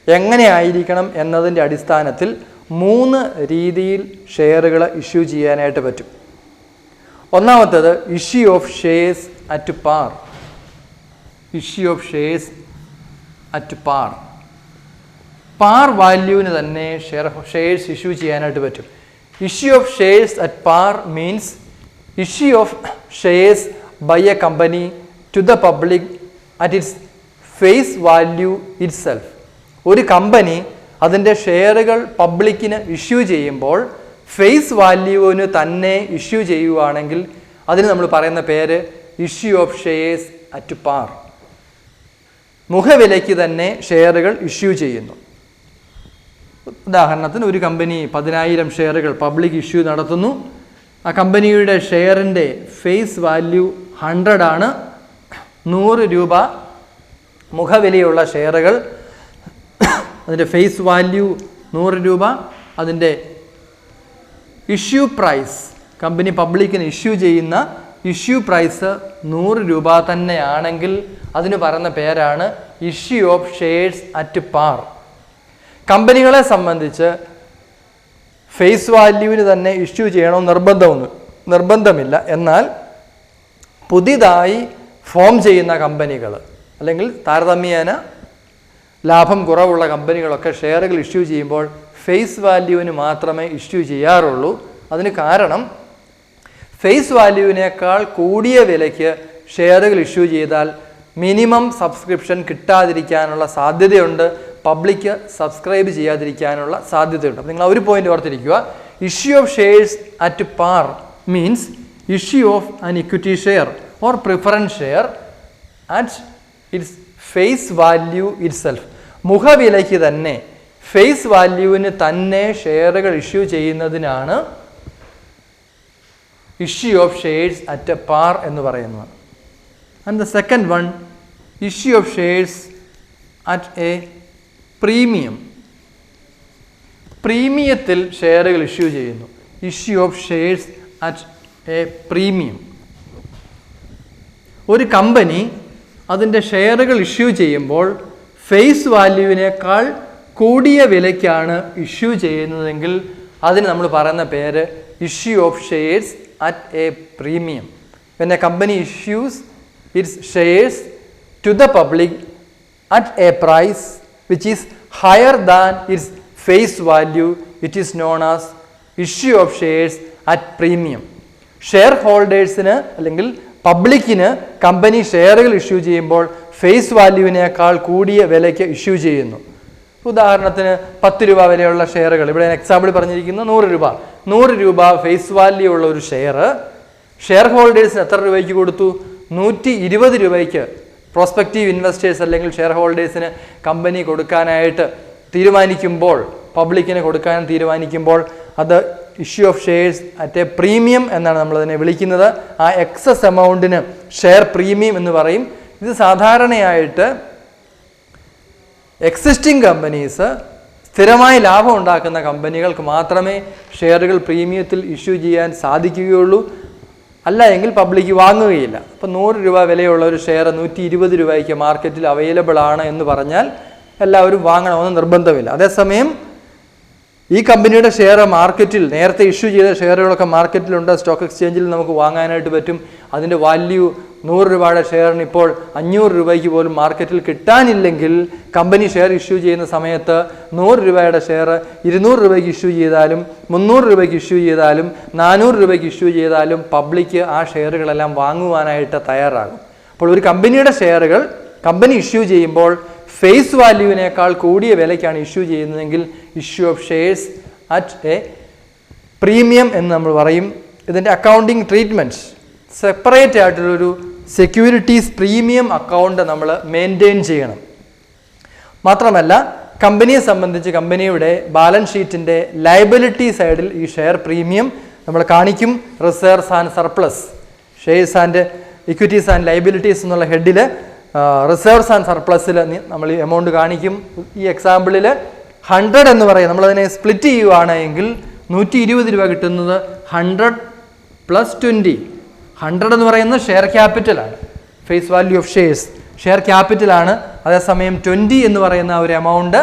എങ്ങനെയായിരിക്കണം എന്നതിൻ്റെ അടിസ്ഥാനത്തിൽ 3 രീതിയിൽ ഷെയറുകൾ ഇഷ്യൂ ചെയ്യാനായിട്ട് പറ്റും. ഒന്നാമത്തേത് issue of shares at par. Issue of shares at par. Par വാല്യൂവിന് തന്നെ ഷെയർസ് ഇഷ്യൂ ചെയ്യാനായിട്ട് പറ്റും. Issue of shares at par means issue of shares by a company to the public at its face value itself. ഒരു company അതിൻ്റെ ഷെയറുകൾ പബ്ലിക്കിന് issue ചെയ്യുമ്പോൾ face വാല്യൂവിന് തന്നെ ഇഷ്യൂ ചെയ്യുകയാണെങ്കിൽ അതിന് നമ്മൾ പറയുന്ന പേര് issue of shares at par. മുഖവിലയ്ക്ക് തന്നെ ഷെയറുകൾ ഇഷ്യൂ ചെയ്യുന്നു. ഉദാഹരണത്തിന് ഒരു കമ്പനി 10,000 ഷെയറുകൾ പബ്ലിക് ഇഷ്യൂ നടത്തുന്നു. ആ കമ്പനിയുടെ ഷെയറിൻ്റെ ഫേസ് വാല്യൂ 100 ആണ്. 100 രൂപ മുഖവിലയുള്ള ഷെയറുകൾ, അതിൻ്റെ ഫേസ് വാല്യൂ 100 രൂപ, അതിൻ്റെ ഇഷ്യൂ പ്രൈസ്, കമ്പനി പബ്ലിക്കിന് ഇഷ്യൂ ചെയ്യുന്ന ഇഷ്യൂ പ്രൈസ് 100 രൂപ തന്നെയാണെങ്കിൽ അതിന് പറയുന്ന പേരാണ് issue of shares at par. കമ്പനികളെ സംബന്ധിച്ച് ഫേസ് വാല്യൂവിന് തന്നെ ഇഷ്യൂ ചെയ്യണമെന്ന് നിർബന്ധമില്ല. എന്നാൽ പുതിയതായി ഫോം ചെയ്യുന്ന കമ്പനികൾ അല്ലെങ്കിൽ താരതമ്യേന ലാഭം കുറവുള്ള കമ്പനികളൊക്കെ ഷെയറുകൾ ഇഷ്യൂ ചെയ്യുമ്പോൾ ഫേസ് വാല്യൂവിന് മാത്രമേ ഇഷ്യൂ ചെയ്യാറുള്ളൂ. അതിന് കാരണം ഫേസ് വാല്യൂവിനേക്കാൾ കൂടിയ വിലയ്ക്ക് ഷെയറുകൾ ഇഷ്യൂ ചെയ്താൽ മിനിമം സബ്സ്ക്രിപ്ഷൻ കിട്ടാതിരിക്കാനുള്ള സാധ്യതയുണ്ട്, പബ്ലിക്ക് സബ്സ്ക്രൈബ് ചെയ്യാതിരിക്കാനുള്ള സാധ്യതയുണ്ട്. അപ്പോൾ നിങ്ങൾ ഒരു പോയിന്റ് ഓർത്തിരിക്കുക. Issue of shares at par means issue of an equity share or preference share at its face value itself. മുഖവിലയ്ക്ക് തന്നെ ഫേസ് വാല്യൂവിന് തന്നെ ഷെയറുകൾ ഇഷ്യൂ ചെയ്യുന്നതിനാണ് issue of shares at a par എന്ന് പറയുന്നത്. And the second one, issue of shares at a premium. പ്രീമിയത്തിൽ ഷെയറുകൾ ഇഷ്യൂ ചെയ്യുന്നു. Issue of shares at a premium. ഒരു കമ്പനി അതിൻ്റെ ഷെയറുകൾ ഇഷ്യൂ ചെയ്യുമ്പോൾ ഫേസ് വാല്യൂവിനേക്കാൾ കൂടിയ വിലയ്ക്കാണ് ഇഷ്യൂ ചെയ്യുന്നതെങ്കിൽ അതിന് നമ്മൾ പറയുന്ന പേര് issue of shares at a premium. when a company issues its shares to the public at a price which is higher than its face value, it is known as issue of shares at premium. Share ഹോൾഡേഴ്സിന് അല്ലെങ്കിൽ പബ്ലിക്കിന് company ഷെയറുകൾ issue ചെയ്യുമ്പോൾ face വാല്യൂവിനേക്കാൾ കൂടിയ വിലയ്ക്ക് issue ചെയ്യുന്നു. ഉദാഹരണത്തിന് 10 രൂപ വിലയുള്ള ഷെയറുകൾ, ഇവിടെ എക്സാമ്പിൾ പറഞ്ഞിരിക്കുന്നു 100 രൂപ ഫേസ് വാല്യൂ ഉള്ള ഒരു ഷെയർ ഹോൾഡേഴ്സിന് എത്ര രൂപയ്ക്ക് കൊടുത്തു? 120 രൂപയ്ക്ക് പ്രോസ്പെക്റ്റീവ് ഇൻവെസ്റ്റേഴ്സ് അല്ലെങ്കിൽ ഷെയർ ഹോൾഡേഴ്സിന് കമ്പനി കൊടുക്കാനായിട്ട് തീരുമാനിക്കുമ്പോൾ, പബ്ലിക്കിന് കൊടുക്കാൻ തീരുമാനിക്കുമ്പോൾ അത് issue of shares at a premium എന്നാണ് നമ്മളതിനെ വിളിക്കുന്നത്. ആ എക്സസ് എമൗണ്ടിന് ഷെയർ പ്രീമിയം എന്ന് പറയും. ഇത് സാധാരണയായിട്ട് എക്സിസ്റ്റിംഗ് കമ്പനീസ്, സ്ഥിരമായി ലാഭം ഉണ്ടാക്കുന്ന കമ്പനികൾക്ക് മാത്രമേ ഷെയറുകൾ പ്രീമിയത്തിൽ ഇഷ്യൂ ചെയ്യാൻ സാധിക്കുകയുള്ളൂ. അല്ല എങ്കിൽ പബ്ലിക് വാങ്ങുകയില്ല. അപ്പോൾ 100 രൂപ വിലയുള്ള ഒരു ഷെയർ 120 രൂപയ്ക്ക് മാർക്കറ്റിൽ അവൈലബിൾ ആണ് എന്ന് പറഞ്ഞാൽ എല്ലാവരും വാങ്ങണമെന്ന് നിർബന്ധമില്ല. അതേസമയം ഈ കമ്പനിയുടെ ഷെയർ മാർക്കറ്റിൽ, നേരത്തെ ഇഷ്യൂ ചെയ്ത ഷെയറുകളൊക്കെ മാർക്കറ്റിലുണ്ട്, സ്റ്റോക്ക് എക്സ്ചേഞ്ചിൽ നമുക്ക് വാങ്ങാനായിട്ട് പറ്റും. അതിൻ്റെ വാല്യൂ 100 രൂപയുടെ ഷെയറിന് ഇപ്പോൾ 500 രൂപയ്ക്ക് പോലും മാർക്കറ്റിൽ കിട്ടാനില്ലെങ്കിൽ കമ്പനി ഷെയർ ഇഷ്യൂ ചെയ്യുന്ന സമയത്ത് 100 രൂപയുടെ ഷെയർ 200 രൂപയ്ക്ക് ഇഷ്യൂ ചെയ്താലും 300 രൂപയ്ക്ക് ഇഷ്യൂ ചെയ്താലും 400 രൂപയ്ക്ക് ഇഷ്യൂ ചെയ്താലും പബ്ലിക്ക് ആ ഷെയറുകളെല്ലാം വാങ്ങുവാനായിട്ട് തയ്യാറാകും. അപ്പോൾ ഒരു കമ്പനിയുടെ ഷെയറുകൾ കമ്പനി ഇഷ്യൂ ചെയ്യുമ്പോൾ ഫേസ് വാല്യൂവിനേക്കാൾ കൂടിയ വിലയ്ക്കാണ് ഇഷ്യൂ ചെയ്യുന്നതെങ്കിൽ issue of shares at a premium എന്ന് നമ്മൾ പറയും. ഇതിൻ്റെ അക്കൗണ്ടിങ് ട്രീറ്റ്മെൻറ്റ്സ്, സെപ്പറേറ്റ് ആയിട്ടുള്ളൊരു സെക്യൂരിറ്റീസ് പ്രീമിയം അക്കൗണ്ട് നമ്മൾ മെയിൻറ്റെയിൻ ചെയ്യണം. മാത്രമല്ല കമ്പനിയെ സംബന്ധിച്ച് കമ്പനിയുടെ ബാലൻസ് ഷീറ്റിൻ്റെ ലയബിലിറ്റി സൈഡിൽ ഈ ഷെയർ പ്രീമിയം നമ്മൾ കാണിക്കും. Reserves and surplus, shares and equities and liabilities എന്നുള്ള ഹെഡിൽ റിസർവ്സ് ആൻഡ് സർപ്ലസിൽ നമ്മൾ ഈ എമൗണ്ട് കാണിക്കും. ഈ എക്സാമ്പിളിൽ 100 എന്ന് പറയും. നമ്മളതിനെ സ്പ്ലിറ്റ് ചെയ്യുകയാണ് എങ്കിൽ 120 രൂപ കിട്ടുന്നത് 100 + 20. 100 എന്ന് പറയുന്നത് ഷെയർ ക്യാപിറ്റലാണ്, face value of shares share ക്യാപിറ്റലാണ്. അതേസമയം 20 എന്ന് പറയുന്ന ഒരു എമൗണ്ട്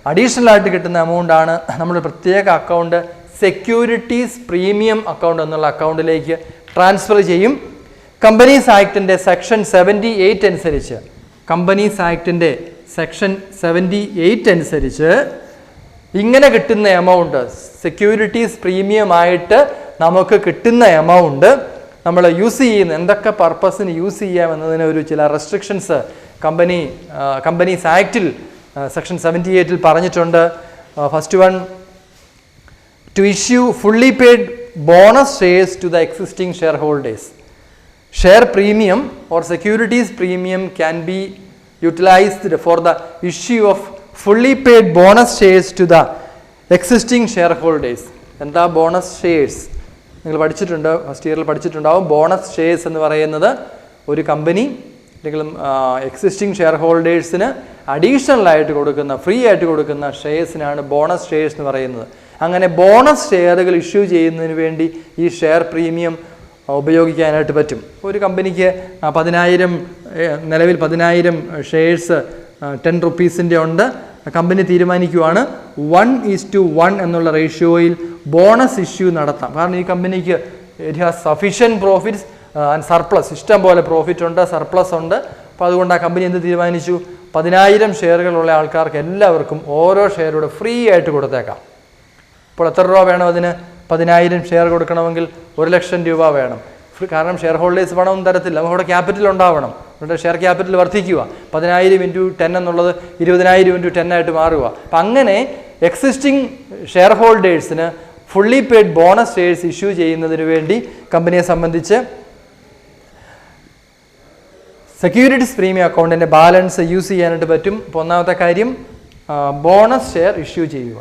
അഡീഷണൽ ആയിട്ട് കിട്ടുന്ന എമൗണ്ടാണ്. നമ്മൾ പ്രത്യേക അക്കൗണ്ട് സെക്യൂരിറ്റീസ് പ്രീമിയം അക്കൗണ്ട് എന്നുള്ള അക്കൗണ്ടിലേക്ക് ട്രാൻസ്ഫർ ചെയ്യും. കമ്പനീസ് ആക്ടിൻ്റെ സെക്ഷൻ 78 അനുസരിച്ച്, കമ്പനീസ് ആക്ടിൻ്റെ സെക്ഷൻ 78 അനുസരിച്ച് ഇങ്ങനെ കിട്ടുന്ന എമൗണ്ട്, സെക്യൂരിറ്റീസ് പ്രീമിയം ആയിട്ട് നമുക്ക് കിട്ടുന്ന എമൗണ്ട് നമ്മൾ യൂസ് ചെയ്യുന്ന, എന്തൊക്കെ പർപ്പസിന് യൂസ് ചെയ്യാം എന്നതിന് ഒരു ചില റെസ്ട്രിക്ഷൻസ് കമ്പനീസ് ആക്ടിൽ സെക്ഷൻ 78 പറഞ്ഞിട്ടുണ്ട്. First one, to issue fully paid bonus shares to the existing share holders. Share premium or securities premium can be utilized for the issue of fully paid bonus shares to the existing shareholders. എന്താ bonus shares? നിങ്ങൾ പഠിച്ചിട്ടുണ്ട്, first ഇയറിൽ പഠിച്ചിട്ടുണ്ടാവും. Bonus shares എന്ന് പറയുന്നത് ഒരു company അല്ലെങ്കിൽ existing share ഹോൾഡേഴ്സിന് additional ആയിട്ട് കൊടുക്കുന്ന, ഫ്രീ ആയിട്ട് കൊടുക്കുന്ന ഷെയർസിനാണ് ബോണസ് ഷെയർസ് എന്ന് പറയുന്നത്. അങ്ങനെ ബോണസ് ഷെയറുകൾ ഇഷ്യൂ ചെയ്യുന്നതിന് വേണ്ടി ഈ ഷെയർ പ്രീമിയം ഉപയോഗിക്കാനായിട്ട് പറ്റും. ഒരു കമ്പനിക്ക് 10,000 നിലവിൽ 10,000 ഷെയർസ് 10 റുപ്പീസിൻ്റെ ഉണ്ട്. കമ്പനി തീരുമാനിക്കുവാണ് 1:1 എന്നുള്ള റേഷ്യോയിൽ ബോണസ് ഇഷ്യൂ നടത്താം. കാരണം ഈ കമ്പനിക്ക് it has sufficient profits and surplus, ഇഷ്ടം പോലെ പ്രോഫിറ്റ് ഉണ്ട്, സർപ്ലസ് ഉണ്ട്. അപ്പോൾ അതുകൊണ്ട് ആ കമ്പനി എന്ത് തീരുമാനിച്ചു? 10,000 ഷെയറുകളുള്ള ആൾക്കാർക്ക് എല്ലാവർക്കും ഓരോ ഷെയറൂടെ ഫ്രീ ആയിട്ട് കൊടുത്തേക്കാം. അപ്പോൾ എത്ര രൂപ വേണം അതിന്? 10,000 ഷെയർ കൊടുക്കണമെങ്കിൽ 1,00,000 രൂപ വേണം. കാരണം ഷെയർ ഹോൾഡേഴ്സ് പണമൊന്നും തരത്തില്ല, നമുക്കവിടെ ക്യാപിറ്റൽ ഉണ്ടാവണം. നമ്മുടെ ഷെയർ ക്യാപിറ്റൽ വർദ്ധിക്കുക. 10,000 × 10 എന്നുള്ളത് 20,000 × 10 ആയിട്ട് മാറുക. അപ്പം അങ്ങനെ എക്സിസ്റ്റിംഗ് ഷെയർ ഹോൾഡേഴ്സിന് fully paid bonus shares issue ചെയ്യുന്നതിന് വേണ്ടി കമ്പനിയെ സംബന്ധിച്ച് സെക്യൂരിറ്റീസ് പ്രീമിയം അക്കൗണ്ടിൻ്റെ ബാലൻസ് യൂസ് ചെയ്യാനായിട്ട് പറ്റും. അപ്പോൾ ഒന്നാമത്തെ കാര്യം ബോണസ് ഷെയർ ഇഷ്യൂ ചെയ്യുക.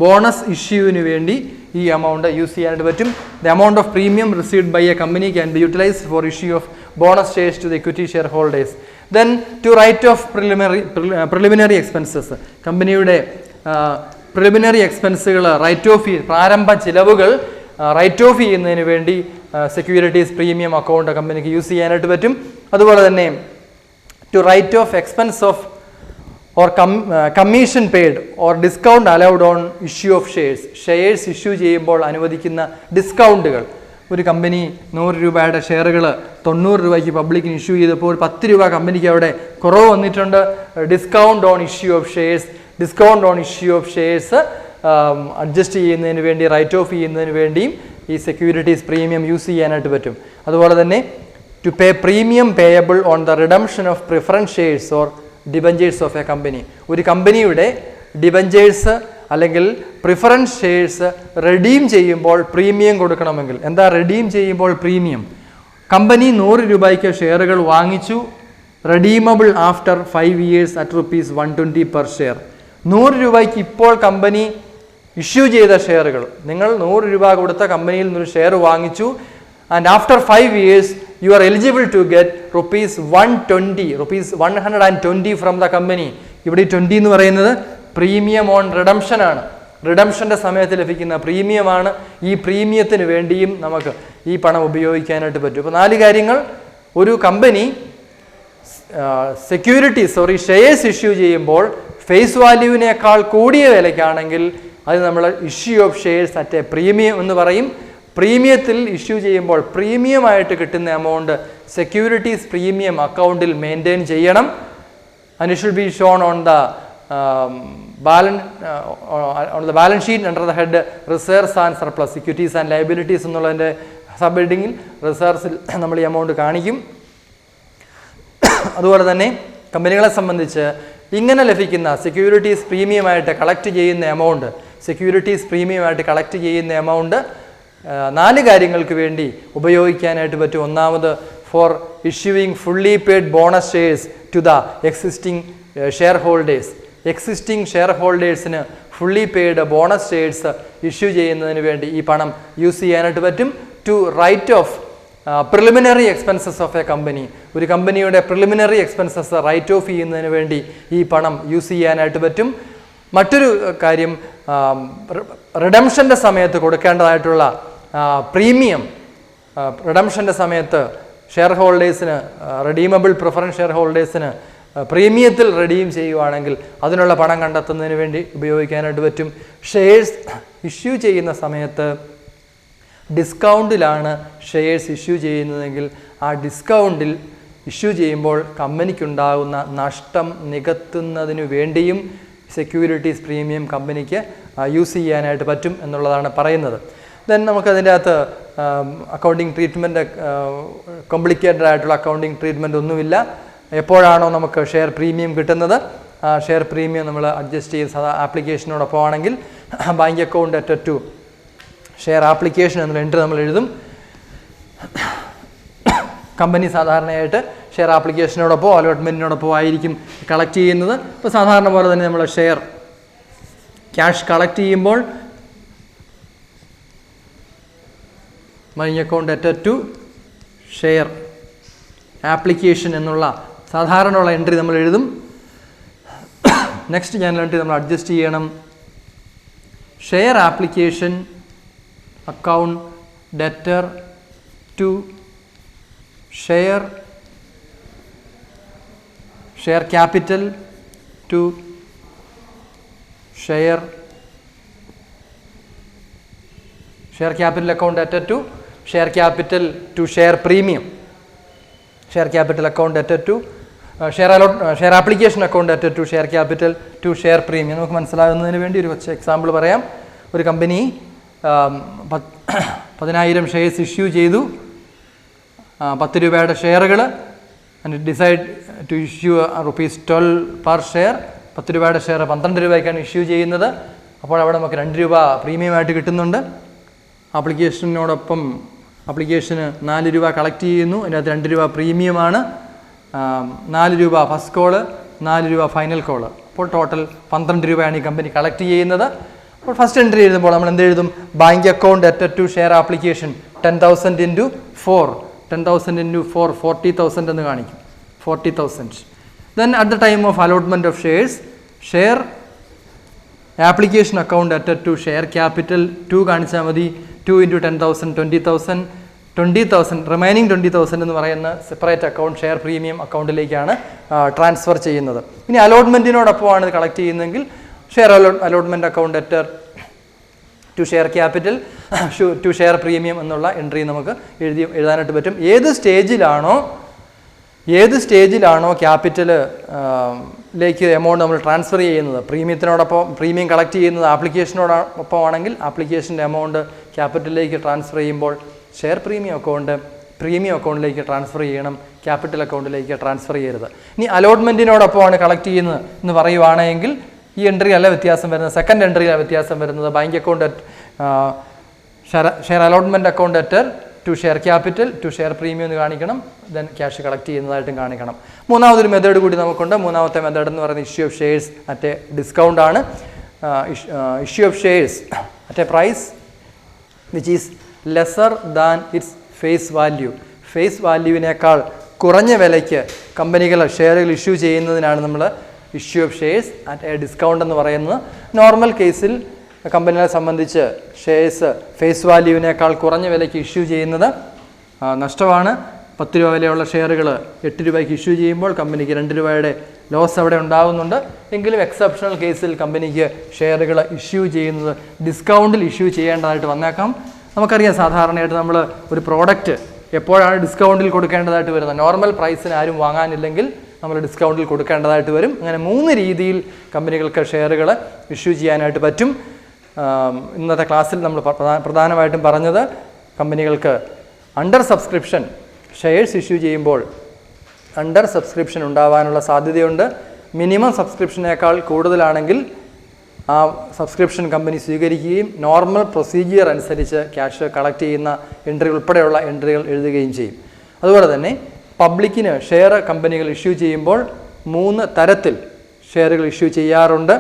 ബോണസ് ഇഷ്യൂവിന് വേണ്ടി ഈ എമൗണ്ട് യൂസ് ചെയ്യാനായിട്ട് പറ്റും. The amount of premium received by a company can be utilised for issue of bonus shares to the equity share holders. Then to write off preliminary expenses, കമ്പനിയുടെ preliminary എക്സ്പെൻസുകൾ write of, പ്രാരംഭ ചിലവുകൾ write off ചെയ്യുന്നതിന് വേണ്ടി securities premium account കമ്പനിക്ക് use ചെയ്യാനായിട്ട് പറ്റും. അതുപോലെ തന്നെ to write off expense of or commission paid or discount allowed on issue of shares. Shares issue ചെയ്യുമ്പോൾ അനുവദിക്കുന്ന ഡിസ്കൗണ്ടുകൾ. ഒരു കമ്പനി 100 രൂപയുടെ ഷെയറുകൾ 90 രൂപയ്ക്ക് പബ്ലിക്കിന് ഇഷ്യൂ ചെയ്തപ്പോൾ 10 രൂപ കമ്പനിക്ക് അവിടെ കുറവ് വന്നിട്ടുണ്ട്. Discount on issue of shares, discount on issue of shares adjust ചെയ്യുന്നതിന് വേണ്ടി, റൈറ്റ് ഓഫ് ചെയ്യുന്നതിന് വേണ്ടിയും ഈ സെക്യൂരിറ്റീസ് പ്രീമിയം യൂസ് ചെയ്യാനായിട്ട് പറ്റും. അതുപോലെ തന്നെ to pay premium payable on the redemption of preference shares or debentures of a company. ഒരു കമ്പനിയുടെ ഡിബഞ്ചേഴ്സ് അല്ലെങ്കിൽ പ്രിഫറൻസ് ഷെയർസ് റെഡീം ചെയ്യുമ്പോൾ പ്രീമിയം കൊടുക്കണമെങ്കിൽ, എന്താ റെഡീം ചെയ്യുമ്പോൾ പ്രീമിയം? കമ്പനി 100 രൂപയ്ക്ക് ഷെയറുകൾ വാങ്ങിച്ചു, redeemable after 5 years at ₹120 per share. 100 രൂപയ്ക്ക് ഇപ്പോൾ കമ്പനി ഇഷ്യൂ ചെയ്ത ഷെയറുകൾ, നിങ്ങൾ 100 രൂപ കൊടുത്ത കമ്പനിയിൽ നിന്നൊരു ഷെയർ വാങ്ങിച്ചു, and after 5 years you are eligible to get ₹120 from the company. ഇവിടെ 20 എന്ന് പറയുന്നത് പ്രീമിയം ഓൺ റിഡംഷൻ ആണ്. റിഡംഷൻ്റെ സമയത്ത് ലഭിക്കുന്ന പ്രീമിയമാണ്. ഈ പ്രീമിയത്തിന് വേണ്ടിയും നമുക്ക് ഈ പണം ഉപയോഗിക്കാനായിട്ട് പറ്റും. അപ്പോൾ 4 കാര്യങ്ങൾ. ഒരു കമ്പനി ഷെയർസ് ഇഷ്യൂ ചെയ്യുമ്പോൾ ഫേസ് വാല്യൂവിനേക്കാൾ കൂടിയ വിലയ്ക്കാണെങ്കിൽ അത് നമ്മൾ issue of shares at a premium എന്ന് പറയും. പ്രീമിയത്തിൽ ഇഷ്യൂ ചെയ്യുമ്പോൾ പ്രീമിയമായിട്ട് കിട്ടുന്ന എമൗണ്ട് സെക്യൂരിറ്റീസ് പ്രീമിയം അക്കൗണ്ടിൽ മെയിൻറ്റെയിൻ ചെയ്യണം. And it should be shown on the balance sheet under the head reserves and surplus, equities and liabilities എന്നുള്ളതിൻ്റെ സബ് ഹെഡിങ്ങിൽ റിസർവ്സിൽ നമ്മൾ ഈ എമൗണ്ട് കാണിക്കും. അതുപോലെ തന്നെ കമ്പനികളെ സംബന്ധിച്ച് ഇങ്ങനെ ലഭിക്കുന്ന സെക്യൂരിറ്റീസ് പ്രീമിയമായിട്ട് കളക്ട് ചെയ്യുന്ന എമൗണ്ട് 4 കാര്യങ്ങൾക്ക് വേണ്ടി ഉപയോഗിക്കാനായിട്ട് പറ്റും. ഒന്നാമത് for issuing fully paid bonus shares to the existing share holders. Existing share ഹോൾഡേഴ്സിന് fully paid bonus shares issue ചെയ്യുന്നതിന് വേണ്ടി ഈ പണം യൂസ് ചെയ്യാനായിട്ട് പറ്റും. To write off preliminary expenses of a company. ഒരു കമ്പനിയുടെ പ്രിലിമിനറി എക്സ്പെൻസസ് റൈറ്റ് ഓഫ് ചെയ്യുന്നതിന് വേണ്ടി ഈ പണം യൂസ് ചെയ്യാനായിട്ട് പറ്റും. മറ്റൊരു കാര്യം, റിഡംഷൻ്റെ സമയത്ത് കൊടുക്കേണ്ടതായിട്ടുള്ള പ്രീമിയം, റിഡംഷൻ്റെ സമയത്ത് ഷെയർ ഹോൾഡേഴ്സിന്, റെഡീമബിൾ പ്രിഫറൻസ് ഷെയർ ഹോൾഡേഴ്സിന് പ്രീമിയത്തിൽ റെഡീം ചെയ്യുവാണെങ്കിൽ അതിനുള്ള പണം കണ്ടെത്തുന്നതിന് വേണ്ടി ഉപയോഗിക്കാനായിട്ട് പറ്റും. ഷെയർസ് ഇഷ്യൂ ചെയ്യുന്ന സമയത്ത് ഡിസ്കൗണ്ടിലാണ് ഷെയർസ് ഇഷ്യൂ ചെയ്യുന്നതെങ്കിൽ ആ ഡിസ്കൗണ്ടിൽ ഇഷ്യൂ ചെയ്യുമ്പോൾ കമ്പനിക്കുണ്ടാകുന്ന നഷ്ടം നികത്തുന്നതിന് വേണ്ടിയും സെക്യൂരിറ്റീസ് പ്രീമിയം കമ്പനിക്ക് യൂസ് ചെയ്യാനായിട്ട് പറ്റും എന്നുള്ളതാണ് പറയുന്നത്. ദെൻ നമുക്കതിൻ്റെ അകത്ത് അക്കൗണ്ടിങ് ട്രീറ്റ്മെൻറ്റ്, കോംപ്ലിക്കേറ്റഡ് ആയിട്ടുള്ള അക്കൗണ്ടിങ് ട്രീറ്റ്മെൻറ്റ് ഒന്നുമില്ല. എപ്പോഴാണോ നമുക്ക് ഷെയർ പ്രീമിയം കിട്ടുന്നത്, ആ ഷെയർ പ്രീമിയം നമ്മൾ അഡ്ജസ്റ്റ് ചെയ്ത് ആപ്ലിക്കേഷനോടൊപ്പം ആണെങ്കിൽ bank account അറ്റഡ് to share application എന്നുള്ള എൻട്രി നമ്മൾ എഴുതും. കമ്പനി സാധാരണയായിട്ട് ഷെയർ ആപ്ലിക്കേഷനോടൊപ്പം അലോട്ട്മെൻറ്റിനോടൊപ്പം ആയിരിക്കും കളക്ട് ചെയ്യുന്നത്. ഇപ്പോൾ സാധാരണ പോലെ തന്നെ നമ്മൾ ഷെയർ ക്യാഷ് കളക്ട് ചെയ്യുമ്പോൾ money account അറ്റഡ് to share application എന്നുള്ള സാധാരണയുള്ള എൻട്രി നമ്മൾ എഴുതും. നെക്സ്റ്റ് ജനറൽ എൻട്രി നമ്മൾ അഡ്ജസ്റ്റ് ചെയ്യണം. Share application account debtor to share capital to share capital account അറ്റഡ് to share capital to share premium. Share capital account അറ്റഡ് to share application account അറ്റഡ് to share capital to share premium. നമുക്ക് മനസ്സിലാകുന്നതിന് വേണ്ടി ഒരു കൊച്ചു example പറയാം. ഒരു company 10,000 shares issue ചെയ്തു, 10 രൂപയുടെ ഷെയറുകൾ, and decide to issue ₹12 per share. 10 രൂപയുടെ ഷെയർ 12 രൂപയ്ക്കാണ് ഇഷ്യൂ ചെയ്യുന്നത്. അപ്പോൾ അവിടെ നമുക്ക് 2 രൂപ പ്രീമിയമായിട്ട് കിട്ടുന്നുണ്ട്. ആപ്ലിക്കേഷന് 4 രൂപ കളക്ട് ചെയ്യുന്നു, അതിനകത്ത് 2 രൂപ പ്രീമിയമാണ്, 4 രൂപ ഫസ്റ്റ് കോള്, 4 രൂപ ഫൈനൽ കോള്. അപ്പോൾ ടോട്ടൽ 12 രൂപയാണ് ഈ കമ്പനി കളക്ട് ചെയ്യുന്നത്. അപ്പോൾ ഫസ്റ്റ് എൻട്രി എഴുതുമ്പോൾ നമ്മൾ എന്ത് എഴുതും? Bank account അറ്റഡ് to share application 10,000 into 4, 10,000 into 4, 40,000 എന്ന് കാണിക്കും, 40,000. Then at the time of allotment of shares, share application account added to share capital 2 കാണിച്ചാൽ മതി. 2 into 10,000, 20,000. 20,000 റിമൈനിങ് 20,000 എന്ന് പറയുന്ന സെപ്പറേറ്റ് അക്കൗണ്ട് ഷെയർ പ്രീമിയം അക്കൗണ്ടിലേക്കാണ് ട്രാൻസ്ഫർ ചെയ്യുന്നത്. ഇനി അലോട്ട്മെൻറ്റിനോടൊപ്പമാണ് ഇത് കളക്ട് ചെയ്യുന്നതെങ്കിൽ share allotment account അറ്റർ to share capital to share premium എന്നുള്ള എൻട്രി നമുക്ക് എഴുതാനായിട്ട് പറ്റും. ഏത് സ്റ്റേജിലാണോ ക്യാപിറ്റലിലേക്ക് എമൗണ്ട് നമ്മൾ ട്രാൻസ്ഫർ ചെയ്യുന്നത്, പ്രീമിയം കളക്ട് ചെയ്യുന്നത് ആപ്ലിക്കേഷനോടൊപ്പം ആണെങ്കിൽ ആപ്ലിക്കേഷൻ്റെ എമൗണ്ട് ക്യാപിറ്റലിലേക്ക് ട്രാൻസ്ഫർ ചെയ്യുമ്പോൾ ഷെയർ പ്രീമിയം അക്കൗണ്ടിലേക്ക് ട്രാൻസ്ഫർ ചെയ്യണം, ക്യാപിറ്റൽ അക്കൗണ്ടിലേക്ക് ട്രാൻസ്ഫർ ചെയ്യരുത്. ഇനി അലോട്ട്മെൻറ്റിനോടൊപ്പമാണ് കളക്ട് ചെയ്യുന്നത് എന്ന് പറയുവാണെങ്കിൽ ഈ എൻട്രി അല്ല വ്യത്യാസം വരുന്നത്, സെക്കൻഡ് എൻട്രിയിലാണ് വ്യത്യാസം വരുന്നത്. Bank account share allotment account അറ്റർ to share capital to share premium എന്ന് കാണിക്കണം, ദെൻ ക്യാഷ് കളക്ട് ചെയ്യുന്നതായിട്ടും കാണിക്കണം. മൂന്നാമതൊരു മെത്തേഡ് കൂടി നമുക്കുണ്ട്. മൂന്നാമത്തെ മെത്തേഡ് എന്ന് പറയുന്നത് issue of shares at a discount ആണ്. Issue of shares at a price which is lesser than its face വാല്യൂവിനേക്കാൾ കുറഞ്ഞ വിലയ്ക്ക് കമ്പനികൾ ഷെയറുകൾ ഇഷ്യൂ ചെയ്യുന്നതിനാണ് നമ്മൾ issue of shares at a discount എന്ന് പറയുന്നത്. നോർമൽ കേസിൽ കമ്പനികളെ സംബന്ധിച്ച് ഷെയർസ് ഫേസ് വാല്യൂവിനേക്കാൾ കുറഞ്ഞ വിലയ്ക്ക് ഇഷ്യൂ ചെയ്യുന്നത് നഷ്ടമാണ്. 10 രൂപ വിലയുള്ള ഷെയറുകൾ 8 രൂപയ്ക്ക് ഇഷ്യൂ ചെയ്യുമ്പോൾ കമ്പനിക്ക് 2 രൂപയുടെ ലോസ് അവിടെ ഉണ്ടാകുന്നുണ്ട്. എങ്കിലും എക്സെപ്ഷണൽ കേസിൽ കമ്പനിക്ക് ഷെയറുകൾ ഇഷ്യൂ ചെയ്യുന്നത് ഡിസ്കൗണ്ടിൽ ഇഷ്യൂ ചെയ്യേണ്ടതായിട്ട് വന്നേക്കാം. നമുക്കറിയാം സാധാരണയായിട്ട് നമ്മൾ ഒരു പ്രോഡക്റ്റ് എപ്പോഴാണ് ഡിസ്കൗണ്ടിൽ കൊടുക്കേണ്ടതായിട്ട് വരുന്നത്, നോർമൽ പ്രൈസിന് ആരും വാങ്ങാനില്ലെങ്കിൽ നമ്മൾ ഡിസ്കൗണ്ടിൽ കൊടുക്കേണ്ടതായിട്ട് വരും. അങ്ങനെ 3 രീതിയിൽ കമ്പനികൾക്ക് ഷെയറുകൾ ഇഷ്യൂ ചെയ്യാനായിട്ട് പറ്റും. ഇന്നത്തെ ക്ലാസ്സിൽ നമ്മൾ പ്രധാനമായിട്ടും പറഞ്ഞത് കമ്പനികൾക്ക് അണ്ടർ സബ്സ്ക്രിപ്ഷൻ ഷെയർസ് ഇഷ്യൂ ചെയ്യുമ്പോൾ അണ്ടർ സബ്സ്ക്രിപ്ഷൻ ഉണ്ടാവാനുള്ള സാധ്യതയുണ്ട്. മിനിമം സബ്സ്ക്രിപ്ഷനേക്കാൾ കൂടുതലാണെങ്കിൽ ആ സബ്സ്ക്രിപ്ഷൻ കമ്പനി സ്വീകരിക്കുകയും നോർമൽ പ്രൊസീജിയർ അനുസരിച്ച് ക്യാഷ് കളക്ട് ചെയ്യുന്ന എൻട്രി ഉൾപ്പെടെയുള്ള എൻട്രികൾ എഴുതുകയും ചെയ്യും. അതുപോലെ തന്നെ പബ്ലിക്കിന് ഷെയർ കമ്പനികൾ ഇഷ്യൂ ചെയ്യുമ്പോൾ 3 തരത്തിൽ ഷെയറുകൾ ഇഷ്യൂ ചെയ്യാറുണ്ട്.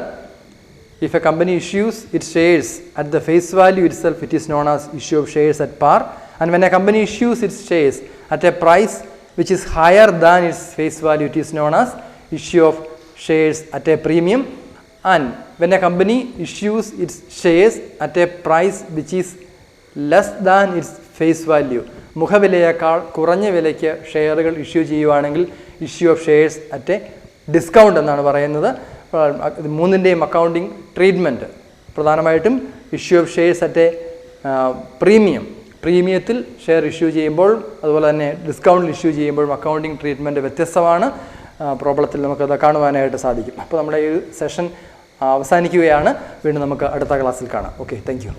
If a company issues its shares at the face value itself, it is known as issue of shares at par. And when a company issues its shares at a price which is higher than its face value, it is known as issue of shares at a premium. And when a company issues its shares at a price which is less than its face value, മുഖവിലയേക്കാൾ കുറഞ്ഞ വിലയ്ക്ക് ഷെയറുകൾ issue ചെയ്യുവാണെങ്കിൽ issue of shares at a discount എന്നാണ് പറയുന്നത്. 3ൻ്റെയും accounting treatment പ്രധാനമായിട്ടും issue of shares at a പ്രീമിയത്തിൽ ഷെയർ ഇഷ്യൂ ചെയ്യുമ്പോൾ അതുപോലെ തന്നെ ഡിസ്കൗണ്ടിൽ ഇഷ്യൂ ചെയ്യുമ്പോഴും അക്കൗണ്ടിങ് ട്രീറ്റ്മെൻറ്റ് വ്യത്യസ്തമാണ്. പ്രോബ്ലത്തിൽ നമുക്കത് കാണുവാനായിട്ട് സാധിക്കും. അപ്പോൾ നമ്മുടെ ഈ സെഷൻ അവസാനിക്കുകയാണ്. വീണ്ടും നമുക്ക് അടുത്ത ക്ലാസ്സിൽ കാണാം. Okay, thank you.